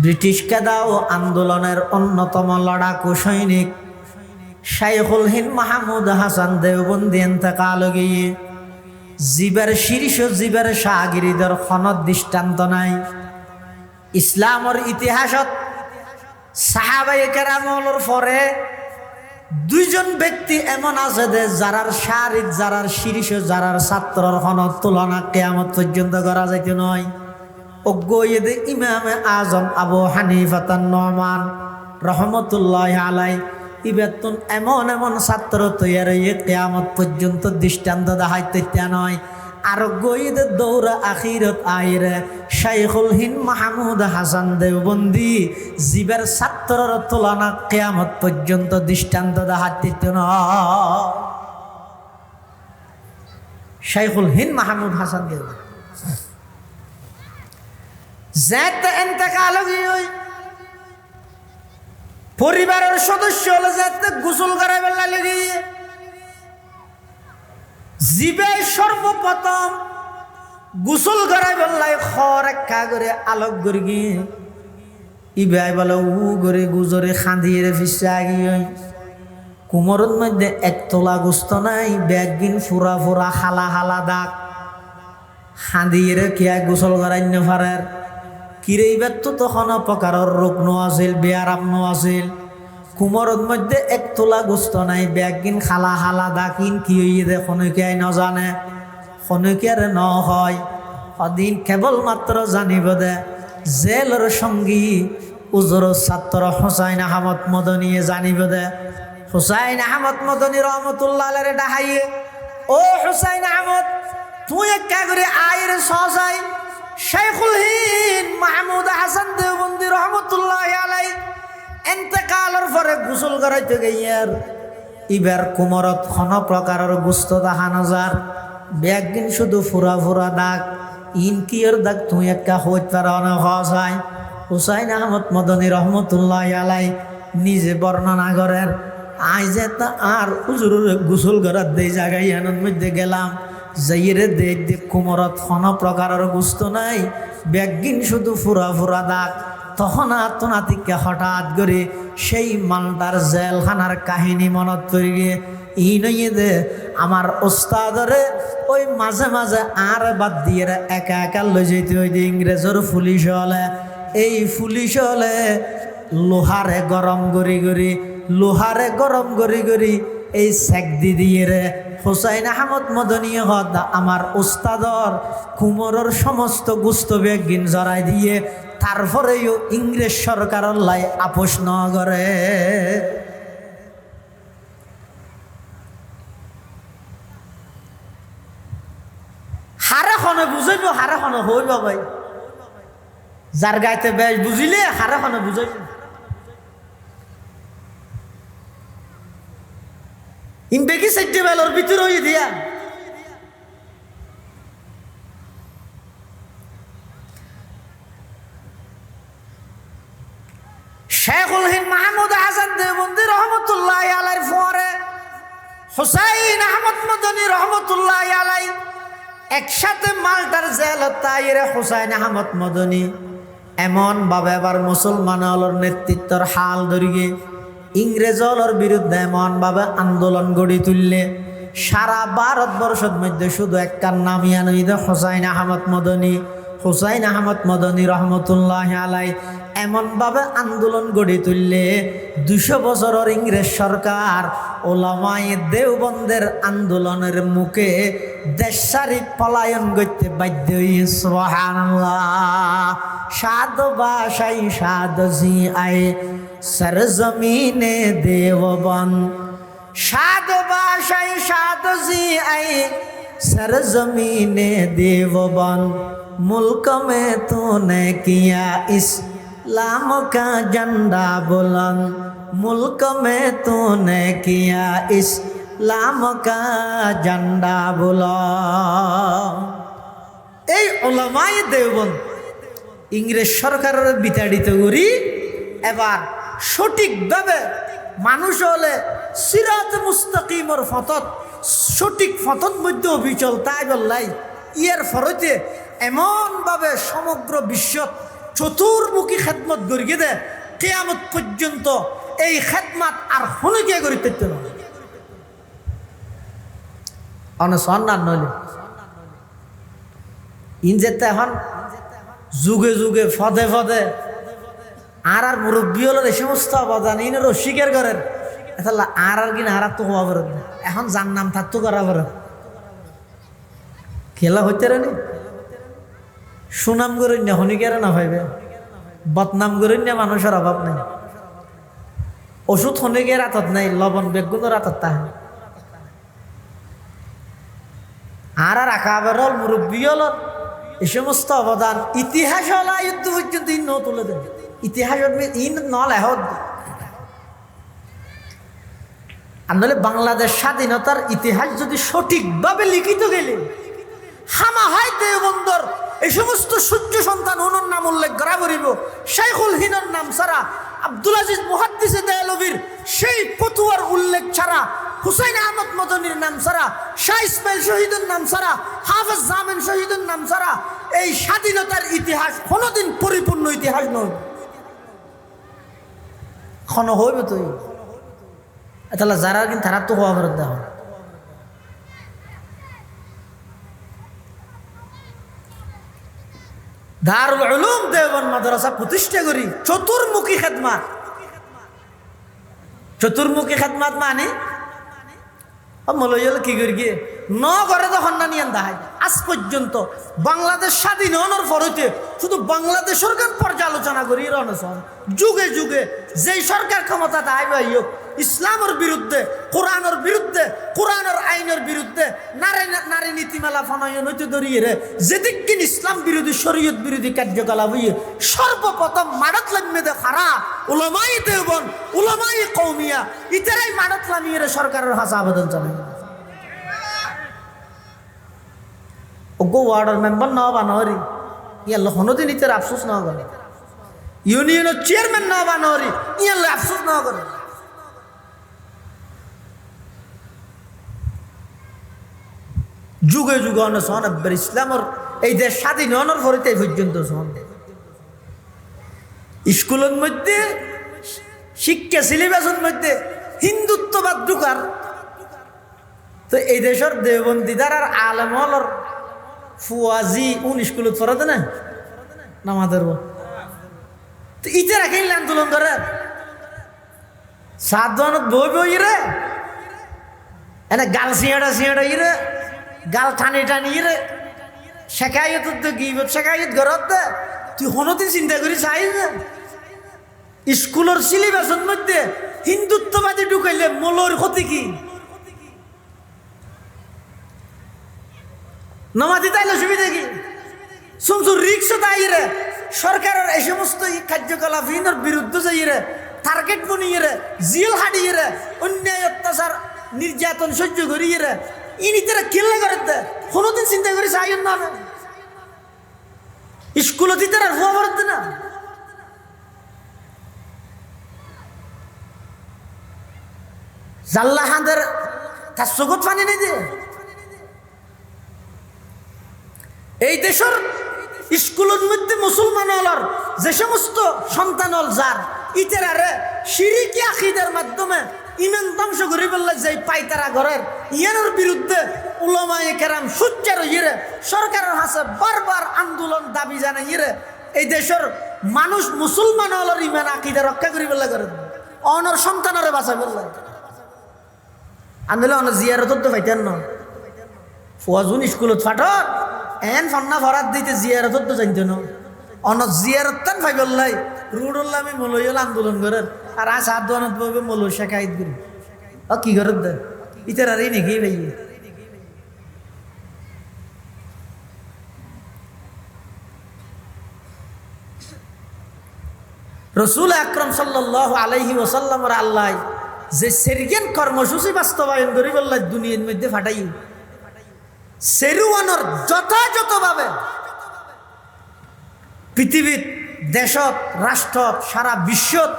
[SPEAKER 1] ব্রিটিশ কেদাও আন্দোলনের অন্যতম লড়াকু সৈনিক শেখুল হিন্দ মাহমুদ হাসান দেওবন্দি ইন্তেকাল গিয়ে জীবের শীর্ষ জীবের শাহগিরিদের খনদ দৃষ্টান্ত নাই। ইসলামের ইতিহাসত সাহাবায়ে কেরামর পরে দুইজন ব্যক্তি এমন আছে যে যারার শারিক যারার শীর্ষ যারার ছাত্রর খনদ তুলনা কিয়ামত পর্যন্ত করা যাইতে নয়। অজ্ঞ ইমামে আজম আবু হানিফাতান নুমান রহমতুল্লাহ আলাইহি ইবেতন এমন এমন ছাত্র তৈরি কিয়ামত পর্যন্ত দৃষ্টান্ত দেখাইতে নয়। আর গইদ দৌড়া আখিরত আইরে শাইখুল হিন্দ মাহমুদ হাসান দেওবন্দি জীবের ছাত্রর তুলনা কিয়ামত পর্যন্ত দৃষ্টান্ত দেখাতিত না। শাইখুল হিন্দ মাহমুদ হাসান দেওবন্দি যেতে ইন্তেকাল হই পরিবারের সদস্য হলে যেতে গোসল করাইবার লাগি জীবে সর্বপ্রথম গোসল করাইবার লাই খর একা করে আলোক করে গিয়ে ইবাই বলে উ করে গুজরে খাঁদিয়ে ফিসা গিয়ে কুমরের মধ্যে একতলা গোস্ত নাই ব্যাগিন ফুরা ফুরা হালা হালা দাগ খাঁদিয়ে কিয়া গোসল করাই নেফারের কিরে ইবার তো তখন প্রকারের রোগ আছিল বেয়ারাম আছিল কুমরের মধ্যে একতলা গোস্ত নাই ব্যাগিন খালা হালা দাকিন কি হইয়ে দে খনকিয়াই নজানে খনকিয়ারে ন হয় সদিন কেবলমাত্র জানিব দে জেলের সঙ্গী উজর ছাত্র হুসাইন আহমদ মদনীয়ে জানিব দে হুসাইন আহমদ মদনী রহমতুল্লাহ আলাইহি ডাহাইয়ে ও হুসাইন আহমদ তুই একা করে আয়ের সজাই শাইখুল হিন্দ মাহমুদ হাসান দেওবন্দি রহমতুল্লাহ আলাইহি ইন্তেকালের পরে গোসল করাইতে গিয়ার ইবার কুমরত কোন প্রকারের গোস্ত দেখা নজার ব্যাগিন শুধু ফুরা ফুরা দাগ ইনকিয়র দাগ তুই একা হইতে পারো না হসাই হুসাইন আহমদ মদনী রহমতুল্লাহ আলাইহি নিজে বর্ণনা করেন আইজে তা আর হুজুরের গোসল করার দেই জায়গায় এনর মধ্যে গেলাম যাইরে দেখ দেখ কুমরত কোন প্রকারের গোস্ত নাই ব্যাগিন শুধু ফুরা ফুরা দাগ তখন আত্মনাতিকে হঠাৎ করে সেই মালদার জেলখানার কাহিনী মনত পড়ে গিয়ে ই নইয়ে দে আমার ওস্তাদরে ওই মাঝে মাঝে আর বাদ দিয়ে একা একা লই যেতে হইতে ইংরেজের পুলিশ হলে এই পুলিশ হলে লোহারে গরম গড়ি এই সেকদি দিয়ে রে হুসাইন আহমদ মদনী হদ আমার ওস্তাদর কুমরের সমস্ত গুস্ত বেগিন জড়াই দিয়ে তারপরেও ইংরেজ সরকারের লাই আপোষ ন করে হারে খনে বুঝাইব হারে খনে হইব ভাই যার গাইতে বেশ বুঝিলে হারে খনে বুঝাইব ইমবেকি সাইডে বেলর ভিতর হয়ে দিয়া শাইখুল হিন্দ মাহমুদ হাসান দেওবন্দি রহমতুল্লাহ আলাইহির পরে হুসাইন আহমদ মদনী রহমতুল্লাহ আলাইহি একসাথে মালটার জেল তাইরে হুসাইন আহমদ মদনী এমন ভাবে এবার মুসলমানদের নেতৃত্বর হাল ধরিয়ে ইংরেজর বিরুদ্ধে এমন ভাবে আন্দোলন গড়ি তুললে সারা ভারতবর্ষের মধ্যে শুধু একটার নামই আনইদ হুসাইন আহমদ মদনী রহমতুল্লাহ আলাইহি এমনভাবে আন্দোলন গড়ে তুললে 200 বছরের ইংরেজ সরকার ওলামায়ে দেওবন্দের আন্দোলনের মুখে দেশ ছাড়ি পলায়ন করতে বাধ্য হয়ে সুবহানাল্লাহ সাদ বাসাই সাদ জি আয়ে সরজমিনে দেওবন্দ সাদ বাসাই সাদ জি আয়ে সরজমিনে দেওবন্দ मुल्क में तूने किया इस्लाम का झंडा बुलंद मुल्क में तूने किया इस्लाम का झंडा बुलंद এই উলামায়ে দেওবন্দ ইংরেজ সরকারের বিতাড়িত করি এবার সঠিকভাবে মানুষ হলে সিরাত মুস্তাকিমর ফতত সঠিক ফতত মধ্যে অবিচল তাই বললাই ইয়ার ফরতে এমনভাবে সমগ্র বিশ্ব চতুর্মুখী খেদমত গড়িয়ে দে কিয়ামত পর্যন্ত এই খেদমত আর হনুকে গড়িতে নয় অনসন্নান নইলে ইন যেতে এখন যুগে যুগে ফদে ফদে আর মুরব্বী হলো এই সমস্ত অবদান ইনের অস্বীকার করেন তাহলে আর কিনা আর তো হওয়া পারেন এখন যার নাম থাকতো করা পারেন খেলা হইতে নি সুনাম করেন না হনিকের না ভাইবে বদনাম করেন না মানুষের অভাব নেই ওষুধ হনিকের আতত নাই লবণ বেগুনের আতত তাহে আর আকাবেরল মুরব্বিয়ল এই সমস্ত অবদান ইতিহাস হলা যুদ্ধ পর্যন্ত ইন তুলে দেন ইতিহাস ইন নলেহ আন্দোলনে বাংলাদেশ স্বাধীনতার ইতিহাস যদি সঠিকভাবে লিখিত গেলে হামা হয় দেওবন্দর এই সমস্ত সূর্য সন্তান ওনার নাম উল্লেখ করা করিব শাইখুল হিনার নাম ছাড়া আব্দুল আজিজ মুহাদ্দিসে দেয়ালবীর সেই ফতুয়ার উল্লেখ ছাড়া হুসাইন আহমদ মদনীর নাম ছাড়া শাহ ইসমাইল শহীদের নাম ছাড়া হাফেজ জামিন শহীদের নাম ছাড়া এই স্বাধীনতার ইতিহাস কোনোদিন পরিপূর্ণ ইতিহাস নয় খন হইবে তো তাহলে যারা কিন্তু তারা তো হওয়া ফেরত দেওয়া দারুল উলুম দেওবন্দ মাদ্রাসা প্রতিষ্ঠা করি চতুর্মুখী খেদমাত মানে মলইল কি করি গিয়ে ন করে তখন না নিয়ে দেখায় আজ পর্যন্ত বাংলাদেশ স্বাধীন হওয়ার পরতে শুধু বাংলাদেশ সরকার পর্যালোচনা করি রনসন যুগে যুগে যেই সরকার ক্ষমতা আইব আইয়ক ইসলামের বিরুদ্ধে কোরআনের আইনের বিরুদ্ধে নারী নীতিমালা ফনায়ন হইতে ধরিয়ে রে যেদিকিন ইসলাম বিরোধী শরীয়ত বিরোধী কার্যকলাপ হইয়ে সর্বপ্রথম মাড়ত লামিয়ে দে খারা উলামাই দেওবন উলামাই কৌমিয়া ইতারাই মাড়ত লামিয়ে রে সরকারের হাসা আবেদন জানাই ওগো ওয়ার্ডের মেম্বার না বানরি ইয়াল্লা হনদিন ইতার আফসোস না করে ইউনিয়নের চেয়ারম্যান না বানরি ইয়াল্লা আফসোস না করে যুগে যুগে অনেক সহন ইসলামের এই দেশ স্বাধীন হওয়ার পরে পর্যন্ত সহন স্কুলের মধ্যে শিক্ষা সিলেবাসের মধ্যে হিন্দুত্ববাদ ঢুকার তো এই দেশের দেওবন্দিদার আর আলেম হলর ফুয়াজি স্কুলত পড়াতে না নামাদের তো ইতে রাখেন আন্দোলন করে সাধারণত বই বই রে এনে গাল সিঁড়া ইরে গাল টানি রে শেখায়ত গিবত শেখায়ত ঘরত তুই কোনোদিন চিন্তা করি চাই না স্কুলের সিলেবাসের মধ্যে হিন্দুত্ববাদী ঢুকাইলে মূলর ক্ষতি কি নমাজি তাইলে সুবিধা কি শুনছু রিক্স তাই রে সরকারের এই সমস্ত কার্যকলাপ বিরুদ্ধে যাই রে টার্গেট বনিয়ে রে জিল হাঁটিয়ে রে অন্যায় অত্যাচার নির্যাতন সহ্য করিয়ে রে ইনিতেরা কেলে করে দে কোনোদিন চিন্তা করি চাই না স্কুলে দিতে আর হওয়া করতে না জাল্লা হাঁদের তার চোখত পানি নেই দে এই দেশের স্কুলের মধ্যে মুসলমান হলার যে সমস্ত সন্তান হল যার ইতেরারে শিরিকি আকিদার মাধ্যমে ইমান ধ্বংস করে বললে যে পাইতারা ঘরের ইয়ানোর বিরুদ্ধে উলামায়ে কেরাম সুচ্চার ইয়ে সরকারের হাতে বারবার আন্দোলন দাবি জানাই ইয়ে এই দেশের মানুষ মুসলমান হলার ইমান আকিদা রক্ষা করি বললে করে অনর সন্তানরে বাঁচা বললে আন্দোলন অন জিয়ারত তো পাইতেন না ফুয়াজুন স্কুলত ফাটর এন ফন্না ফরাত দিতে জিয়ারত তো জানতো না অন জিয়ারত ভাই বললাই রুডুল্লাহ আমি মলইল আন্দোলন করার আর আজ হাত দোয়ানত ভাবে মল শেখাইত করি ও কি করে দে ইতার আর এই নাকি ভাই রসুল আকরম সাল্লাল্লাহু আলাইহি ওয়াসাল্লামের আল্লাহ যে সেরগেন কর্মসূচি বাস্তবায়ন করি বললাই দুনিয়ার মধ্যে ফাটাই সেরুয়ানোর যথাযথভাবে পৃথিবীর দেশত রাষ্ট্রত সারা বিশ্বত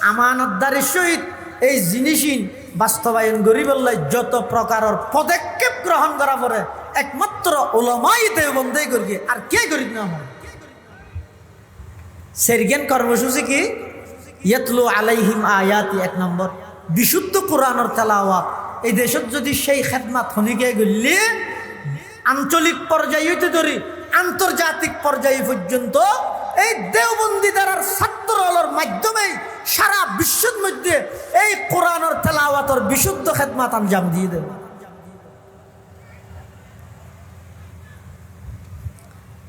[SPEAKER 1] আমানতদারির সহিত এই জিনিসই বাস্তবায়ন করি বললে যত প্রকারের পদক্ষেপ গ্রহণ করা পরে একমাত্র উলামায়ে দেওবন্দই করি আর কে করি না হয় সেরগেন কর্মসূচি কি ইয়াতলু আলাইহিম আয়াতি এক নম্বর বিশুদ্ধ কোরআনের তেলাওয়াত এই দেশত যদি সেই খেদমাত হনিকে গেলে আঞ্চলিক পর্যায়ে হইতে ধরি আন্তর্জাতিক পর্যায়ে পর্যন্ত এই দেওবন্দি দ্বারার ছাত্রর মাধ্যমে সারা বিশ্বের মধ্যে এই কোরআনের তেলাওয়াতের বিশুদ্ধ খেদমাত আঞ্জাম দিয়ে দেব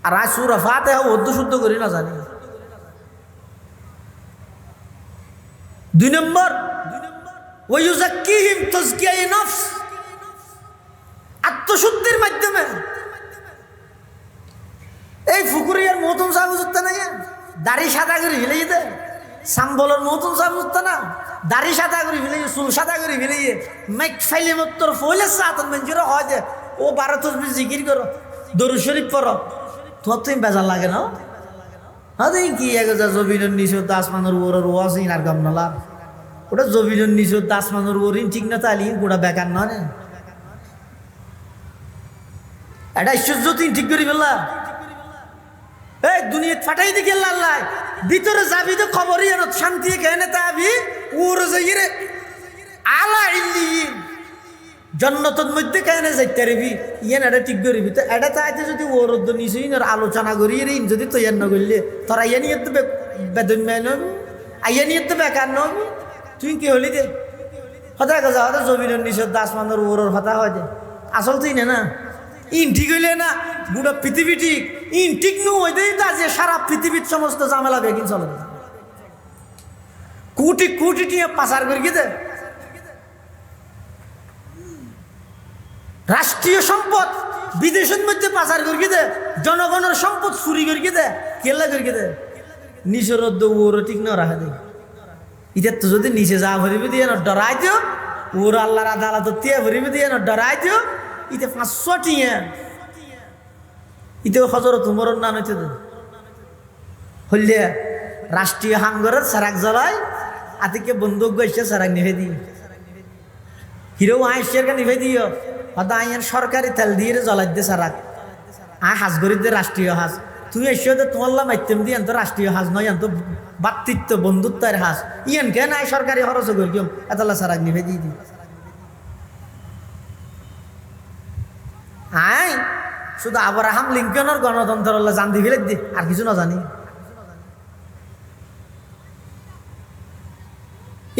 [SPEAKER 1] আর আজ সূরা ফাতিহা উর্দু শুদ্ধ করি না জানি দুই নম্বর ওয়ায়ুযাক্কিহিম তাজকিয়ায়ে নফস আত্মশুদ্ধির মাধ্যমে আর মতন সাহেব বুঝতে না দাড়ি সাদা করে ফেলে যেতে সাম্বলের মতন সাহেব বুঝতে না দাড়ি সাদা করে ফেলে চুল সাদা করে ফেলে মেক ফাইলে মত্তর ফলে সাতন মঞ্জুর হয় যে ও 12 তসবিহ জিকির করো দরুদ শরীফ পড়ো তোমার তুমি বেজার লাগে না হ্যাঁ কি আগে যা জবিনের নিচে আসমানের ওর ওয়াজ আর গাম নালা ওটা জবিনের নিচে আসমানের ওরিন ঠিক না তাহলে গোটা বেকার নয় এটা ঐশ্বর্য তুই ঠিক করি ফেললা এই দুনিয়া ফাটাই দি গেল আল্লাহ ভিতরে যাবি তো খবরই আর শান্তি কেনে তাবি ওর যাইরে আলা ইল্লিয়িন জান্নাতের মধ্যে কেনে যাইতে রবি ইয়ান এটা ঠিক করিবি তো এটা চাইতে যদি ওর নিচেই আলোচনা করি রে যদি তৈরি না করলে তোরা ইয়ানি এত বেদন মেন আইয়ানি এত বেকার নবি তুই কি হলি দে হতা গজা হতা জমিনের নিচে আসমানের ওর হতা হয় দে আসল তুই না ইন ঠিক হইলে না গোটা পৃথিবী ঠিক ইন ঠিক নু হইতেই তা যে সারা পৃথিবীর সমস্ত ঝামেলা বেগিন চলে কোটি কোটি টিয়া পাচার করে গিয়ে রাষ্ট্রীয় সম্পদ বিদেশের মধ্যে পাচার করে গিয়ে জনগণের সম্পদ চুরি করে গিয়ে কেলা করে গিয়ে নিচের ওর ঠিক না রাখা দেয় ইটার তো যদি নিচে যা ভরিবে দিয়ে না ডরাই দিও ওর আল্লাহর আদালত তিয়া ভরিবে দিয়ে না ডরাই দিও ইতে 500 টিয়া ইতেও হজরত উমরের নাম হইতে হইলে রাষ্ট্রীয় হাঙ্গরের সারাক জ্বালায় আতিকে বন্দুক গেছে সারাক নিভে দিই হিরো আইসের কে নিভে দিও হয়তো আইয়ের সরকারি তেল দিয়ে জ্বলাই দিয়ে সারাক হাজ গরিব দিয়ে রাষ্ট্রীয় হাজ তুই এসে তো তোমার মাধ্যম দিয়ে তো রাষ্ট্রীয় হাজ নয় তো বাতৃত্ব বন্ধুত্বের হাজ ইয়ান কে নাই সরকারি খরচ করি কেউ এতলা সারাক নিভে দিয়ে দিই আয় শুধু আব্রাহাম লিঙ্কনের গণতন্ত্র জানতে ফেলে দি আর কিছু না জানি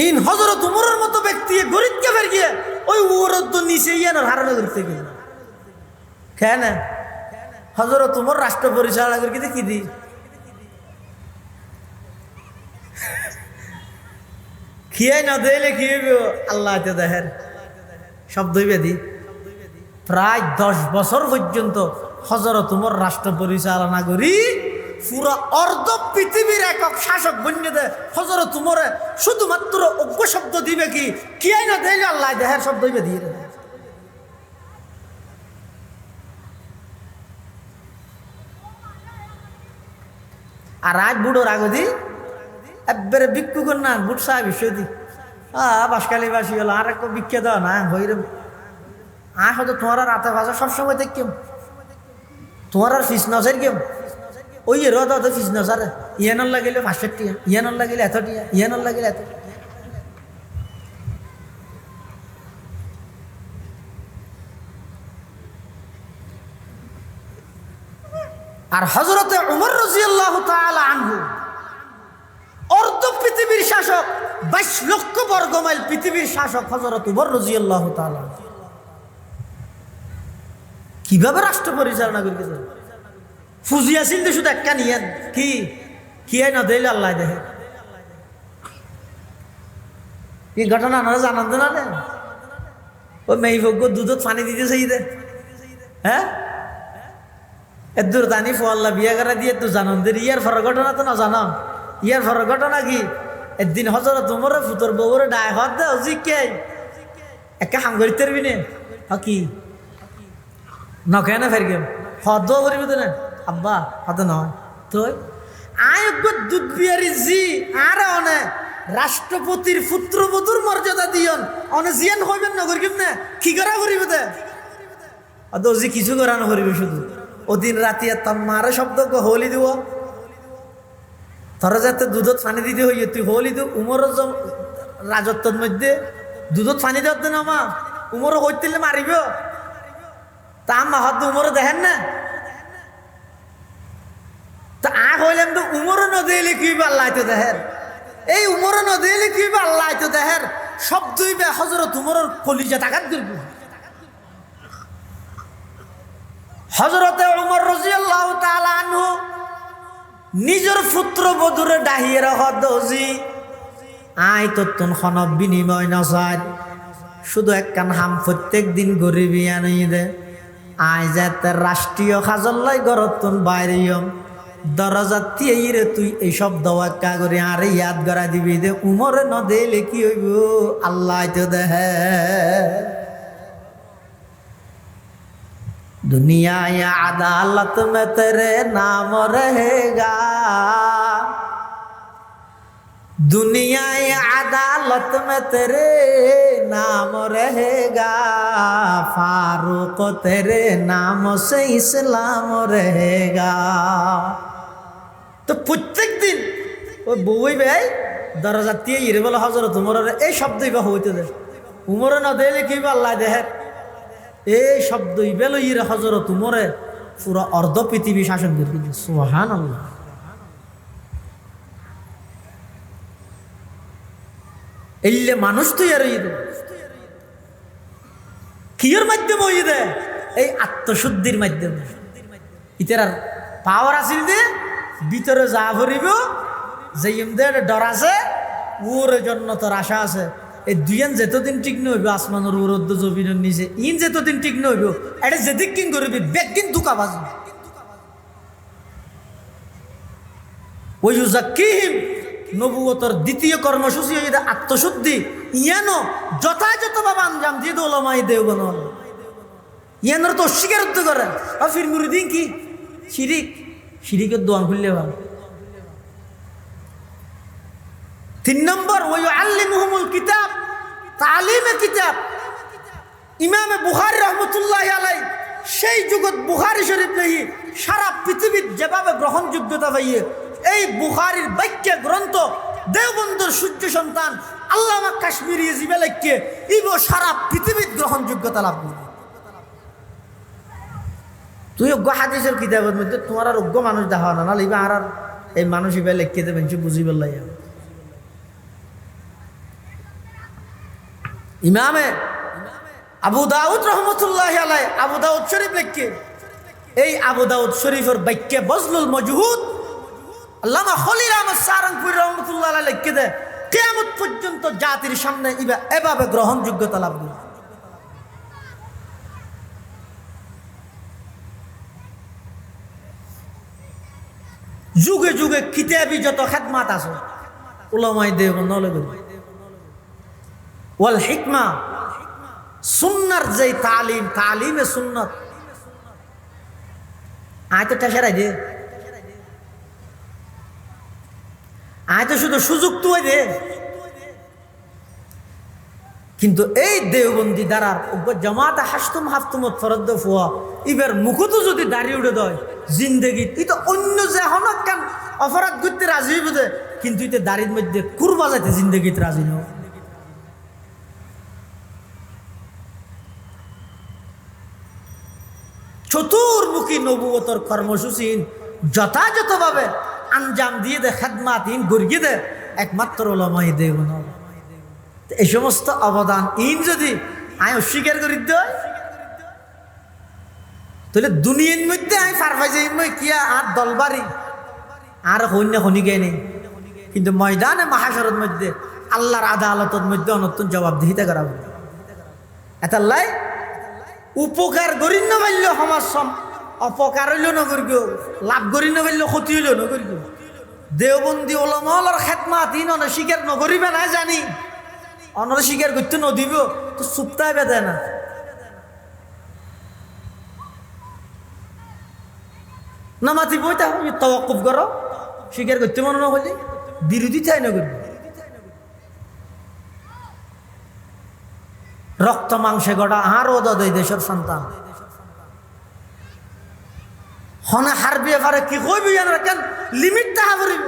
[SPEAKER 1] ইন হযরত উমরের মতো ব্যক্তি গরিবকে বের গিয়ে ওই ওরদ নিচে ইয়ানোর হারানো করতে গেল কেন হযরত উমর রাষ্ট্র পরিচালনা করে কি দি খিয়াই না দিলে কি আল্লাহ দেহের শব্দ বেদি প্রায় 10 বছর পর্যন্ত হযরত উমর রাষ্ট্র পরিচালনা করি পুরো অর্ধ পৃথিবীর একক শাসক বন্য দে হযরত উমরে শুধুমাত্র অজ্ঞ শব্দ দিবে কি আই না দিলে আল্লাহ দেহের শব্দ দিবে দিয়ে আর আজ বুড়োর আগদি একবারে ভিক্ষু কর না বুট সাহেব বিশ্বদি বাসকালী বাসী হলো আর এক ভিক্ষা দাও না হইরে হয়তো তোমার আর রাতে ভাষা সবসময় দেখতাম তোমার আর ফিস নজের কেম ওই রদ অত ফিস নজার ইয়ানোর লাগিলে 500 টিয়া ইয়ানোর লাগিলে এত টিয়া ইয়ানোর লাগিলে এত আর হযরতে উমর রাদিয়াল্লাহু তাআলা আনহু অর্ধ পৃথিবীর শাসক 22 লক্ষ বর্গ মাইল পৃথিবীর শাসক হযরত উমর রাদিয়াল্লাহু তাআলা কিভাবে রাষ্ট্র পরিচালনা করতেছে ফুজি আসিল তো শুধু একটা নিয়েন কি না দিলে আল্লাহ দেখে এই ঘটনা আপনারা জানান তো না ওই মেয়ে ভোগ্য দুধত পানি দিতে চাই দে হ্যাঁ এদুর দানি ফোয়াল্লা বিয়া করা দিয়ে তো জানান দে ইয়ার ফর ঘটনা তো না জানাম ইয়ার ফর ঘটনা কি একদিন হযরত উমর ফুতর বউরে ডায় হদ দে জি কে একা হাম করিতে পারবি না কি নকেনা ফের গেম হদ করিব তো না আব্বা হত নয় তো আয় দুধ বিয়ারি জি আর অনেক রাষ্ট্রপতির পুত্রবধূর মর্যাদা দিয়ন অনেক জিয়ান হইবেন না করিব না কি করা করিব দে অত জি কিছু করানো করিবে শুধু ওদিন রাতি আর তার মারে শব্দ হোলি দিব তোরা যাতে দুধত পানি দিতে হইয়ে তুই হোলি দিও উমরের রাজত্বর মধ্যে দুধত পানি দেওয়ার না মা উমরও হইতে মারিব তা মা হয়তো উমরও দেখেন না তা হইলাম তো উমরও নদীলে কি আল্লাহ তো দেহের এই উমরও নদীলে কি আল্লাহ তো দেহের সব দুই বে হযরত উমরের কলিজা তাকাত করব হযরতে উমর রাদিয়াল্লাহু তাআলা আনহু নিজের পুত্রবধূরে ডাহিয়ে রাখা দজি আয় তত্তন খন বিনিময় নসার শুধু একখান হাম প্রত্যেক দিন গরিবি আনিয়ে দে আয় যাতে রাষ্ট্রীয় খাজল্লাই গরতন বাইরিয়ম দরজাত রে তুই এইসব দওয়াক্কা করে আরে ইয়াদ করা দিবি দে উমরে ন দিলে কি হইব আল্লাহ তো দেহে दुनिया या अदालत में तेरे नाम रहेगा दुनिया या अदालत में तेरे नाम रहेगा फारूक तेरे नाम से इस्लाम रहेगा तो प्रत्येक दिन वो বউই ভাই দরজা দিয়ে ইরে বলে হযরত উমরের এই শব্দই বা হইতে দে উমরে না দিলে কি আল্লাহ দেহে এই শব্দ ইবেল ইরে হযরত উমরে পুরো অর্ধ পৃথিবী শাসন করে দিয়েছে সুবহানাল্লাহ এলে মানুষ তো আর ইদে কিয়ের মাধ্যমে ইদে এই আত্মশুদ্ধির মাধ্যমে ইতার পাওয়ার আছিল যে ভিতরে যা ভরিব যে ইমদের ডর আছে ওর জন্য তোর আশা আছে এই দুইয়ান যেতদিন ঠিক নইব আসমানের উরদ্দ জমিনের নিচে ইন যেতদিন ঠিক নইব এটা যেদিক কিন করবি বেগ কিন দুকা বাজবে ওই ইউজাক্কিহিম নবুয়তর দ্বিতীয় কর্মসূচি হইতে আত্মশুদ্ধি ইয়ানো যথাযথভাবে আঞ্জাম দিয়ে ওলামাই দেওবন ইয়ানোর তো অস্বীকারত্ব করে আর ফির মুরিদিন কি শিরিকের দোয়ান খুললে ভালো 3 নম্বর ওয়ায়ুআল্লিমুহুমুল কিতাব তালিমে কিতাব ইমামে বুখারী রাহমাতুল্লাহি আলাইহি সেই যুগত বুখারী শরীফ নেই সারা পৃথিবীর যেভাবে গ্রহণযোগ্যতা পাইয়ে এই বুখারীর বাক্য গ্রন্থ দেওবন্দের সূর্য সন্তান আল্লামা কাশ্মীরি জিবেলাকে ইবো সারা পৃথিবীর গ্রহণযোগ্যতা লাভ করে তুই অজ্ঞ হাদিসের কিতাবের মধ্যে তোমার আর অজ্ঞ মানুষ দেখা না না লিবা আর এই মানুষ ইবে লিখতে দেবেন বুঝি বললাই ইমামে আবু দাউদ রহমতুল্লাহি আলাইহি আবু দাউদ শরীফ লিখে এই আবু দাউদ শরীফের বাক্যে বজলুল মজহুদ আল্লামা খলিল আহমদ সারাংপুরি রহমতুল্লাহ আলাইহি লিখে দে কিয়ামত পর্যন্ত জাতির সামনে এভাবে গ্রহণযোগ্যতা লাভ করবে যুগে যুগে কিতাবি যত খেদমাত আছে উলামাই দেওবন্দ নলে ওয়াল হিকমা সুন্নার যে তালিমে সুন্নত আয় তো ঠেসারাই দে আয় তো শুধু সুযোগ তুই দে কিন্তু এই দেওবন্দি দ্বারার জামাতে হাসতুম হাফতুমত ফরদ্দ ফুয়া এবার মুখতো যদি দাঁড়িয়ে উঠে দেয় জিন্দগি ই তো অন্য যে হনক কেন অপরাধ করতে রাজি হইব দে কিন্তু ইতে দাড়ির মধ্যে কুরবা যাইতে জিন্দগিতে রাজি নয় চতুর্মুখী নবুয়তর কর্মসূচি যথাযথভাবে আঞ্জাম দিয়ে দে খেদমাত গড়িয়ে দে একমাত্র ওলামাই দেব না এই সমস্ত অবদান যদি আমি অস্বীকার করি তাহলে দুনিয়ার মধ্যে আমি ফারফাই যাই কিয়া আর দলবারি আর হন্য হনি গে নেই কিন্তু ময়দানে মাহাশরের মধ্যে আল্লাহর আদালতের মধ্যে অনতুন জবাবদিহিতা করা হবে এতাল্লাই উপকার করি না পারল সমাজ অপকার হইল নগর লাভ করি না পারল ক্ষতি হইল নগর দেওবন্দি ওলামার খেদমাত স্বীকার নকরিবে না জানি অনর স্বীকার করতে নদিব তো চুপটাই বেদে না না মাতিব তওয়াক্কুফ করো স্বীকার করতে মনে না হলে বিরোধী চাই না করবে রক্ত মাংসে গড়া আরো দেয় দেশের সন্তান হনে হারবি এবারে কি কইবি কেন লিমিট তাহা করিব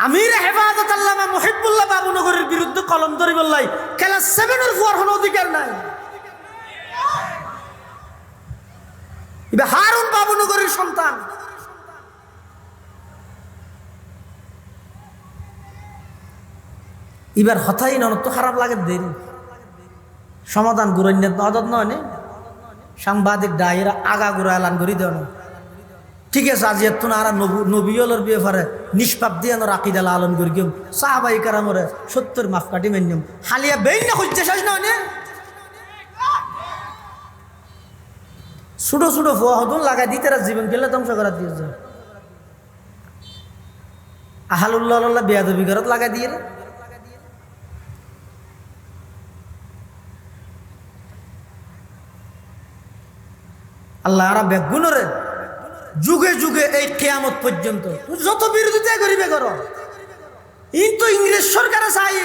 [SPEAKER 1] আমির হেফাজত আল্লামা মুহিবুল্লাহ বাবুনগরের বিরুদ্ধে কলম ধরি বললাই খেলা 7 এর ফুয়ার হন অধিকার নাই এবার হারুন বাবুনগরের সন্তান এবার হঠাই নন তো খারাপ লাগে দেরি সমাধান গুরন্য আদত নয় নে সাংবাদিক ডাইরা আগা গুড়া এলান করি দেও না ঠিক আছে আজি এত না আর নবীলের ব্যাপারে নিষ্পাপ দিয়ে রাকিদা লালন করি গেম সাহাবাই কারামরে 70 মাফ কাটি মেনিম হালিয়া বেইন না খুঁজতে শেষ না ছোটো ছোটো ফুয়া হতুন লাগাই দিই তারা জীবন কেলে ধ্বংস করার দিয়েছে আহালুল্লাহ বেয়াদবি ঘরত লাগাই দিয়ে রে আল্লাহ আরা বেগুনরে যুগে যুগে এই কিয়ামত পর্যন্ত যত বিরোধিতা করিবে করো কিন্তু ইংরেজ সরকারে চাই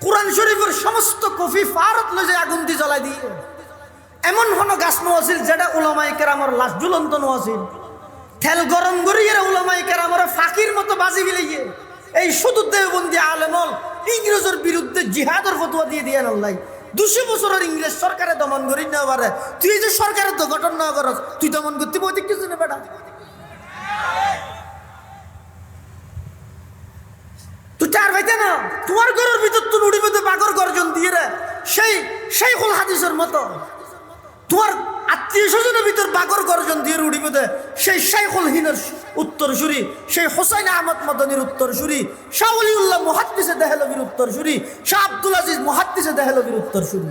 [SPEAKER 1] কোরআন শরীফের সমস্ত কফি ফারত লয়ে যায় আগুন দিয়ে জ্বলাই দিয়ে এমন কোনো গাছ নোয়াছিল যেটা উলামায়ে কেরামের লাশ ঝুলন্ত নোয়াছিল তেল গরম করিয়ে উলামায়ে কেরামের ফাঁকির মতো বাজি গিলিয়ে এই শুধু দেওবন্দি আলেমল ইংরেজের বিরুদ্ধে জিহাদের ফতোয়া দিয়ে দিয়ে আল্লাহ 200 বছরের ইংরেজ সরকারে দমন করি না পারে তুই যে সরকারের তো গঠন না করস তুই দমন করতে বৈদিক কিছু না বেটা তুই চার ভাইতে না তোমার ঘরের ভিতর তুই উড়িবে তো বাগর গর্জন দিয়ে রে সেই শাইখুল হাদিসের মতো তোমার আত্মীয় স্বজনের ভিতর বাগর গর্জন দিয়ে উড়িবে দে সেই শাইখুল হিনের উত্তরসূরি সেই হোসাইন আহমদ মদনীর উত্তরসূরি শাহ ওলিউল্লাহ মুহাদ্দিসে দেহলভির উত্তরসূরি শাহ আব্দুল আজিজ মুহাদ্দিসে দেহলভির উত্তরসূরি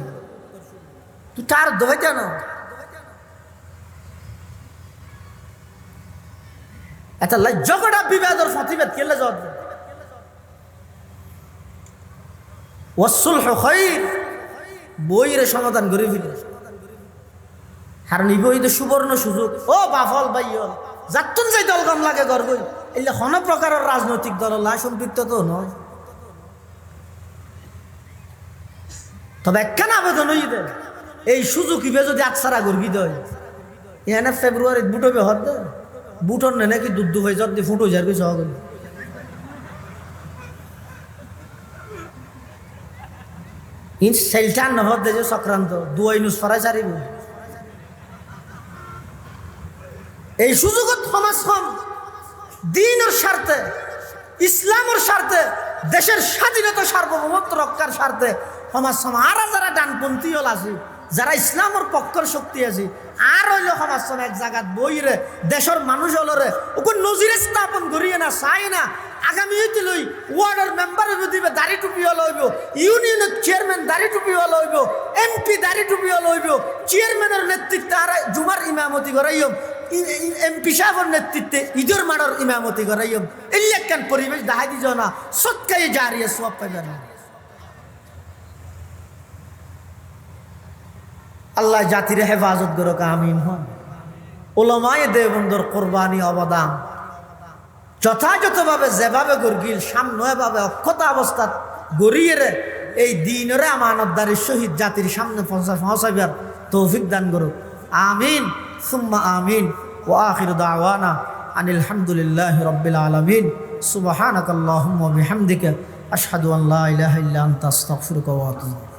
[SPEAKER 1] তুই তার দোহাইতে না এটা ঝগড়া বিবাদর ফাতিবাদ কেলে জবাব দে ওয়াসুলহ খায়র বইরে সমাধান করে ফেলে কারণ এই বই তো সুবর্ণ সুযোগ ও বাফল বাইল যাতুন যাই দলগম লাগে গর্বই এলে কোনো প্রকারের রাজনৈতিক দল সম্পৃক্ত তো নয় তবে একখান আবেদন হই দে এই সুযোগ ইবে যদি আকসারা গর্বি দেয় এখানে ফেব্রুয়ারি বুটবে হদ দে বুটর নে নাকি দুধ হয়ে যদি ফুটো যাবে সহগ ইন সেলটান নহদ দে যে সক্রান্ত দুয়াই নুস ফরাই সারিব এই সুযোগত সমাজখন দ্বীনের স্বার্থে ইসলামের স্বার্থে দেশের স্বাধীনতা সার্বভৌমত্ব রক্ষার স্বার্থে সমাজ আর যারা ডানপন্থী হল আছে যারা ইসলামের পক্ষের শক্তি আছে আর হইল সমাজ এক জায়গাত বইরে দেশের মানুষ হলরে ওকে নজিরে স্থাপন করিয়ে না চাই না আগামী হইতে লই ওয়ার্ডের মেম্বারের দিবে দাড়ি টুপি হল হইব ইউনিয়নের চেয়ারম্যান দাড়ি টুপি হল হইব এমপি দাড়ি টুপি হল হইব চেয়ারম্যানের নেতৃত্বে আর জুমার ইমামতি করাইম এমপি সাহেবের নেতৃত্বে ঈদের মাড়ার ইমামতি করাইম এই একখান পরিবেশ দেখাই দিজ না সৎকাই জারিয়ে সব পাইবেন আল্লাহ জাতির হেফাজত করুক আমিন হন ওলামায়ে দেওবন্দের কোরবানি অবদান যথাযথভাবে যেভাবে গর্গিল সামনেভাবে অক্ষতা অবস্থা গড়িয়ে এই দিনের আমানতদারির সহিত জাতির সামনে পৌঁছাইবার তৌফিক দান করুক আমিন সুম্মা আমিন ওয়া আখিরু দাওয়ানা আনিল হামদুলিল্লাহি রাব্বিল আলামিন সুবহানাকাল্লাহুম্মা ওয়া বিহামদিকা আশহাদু আন লা ইলাহা ইল্লা আনতা আস্তাগফিরুকা ওয়া আতুবু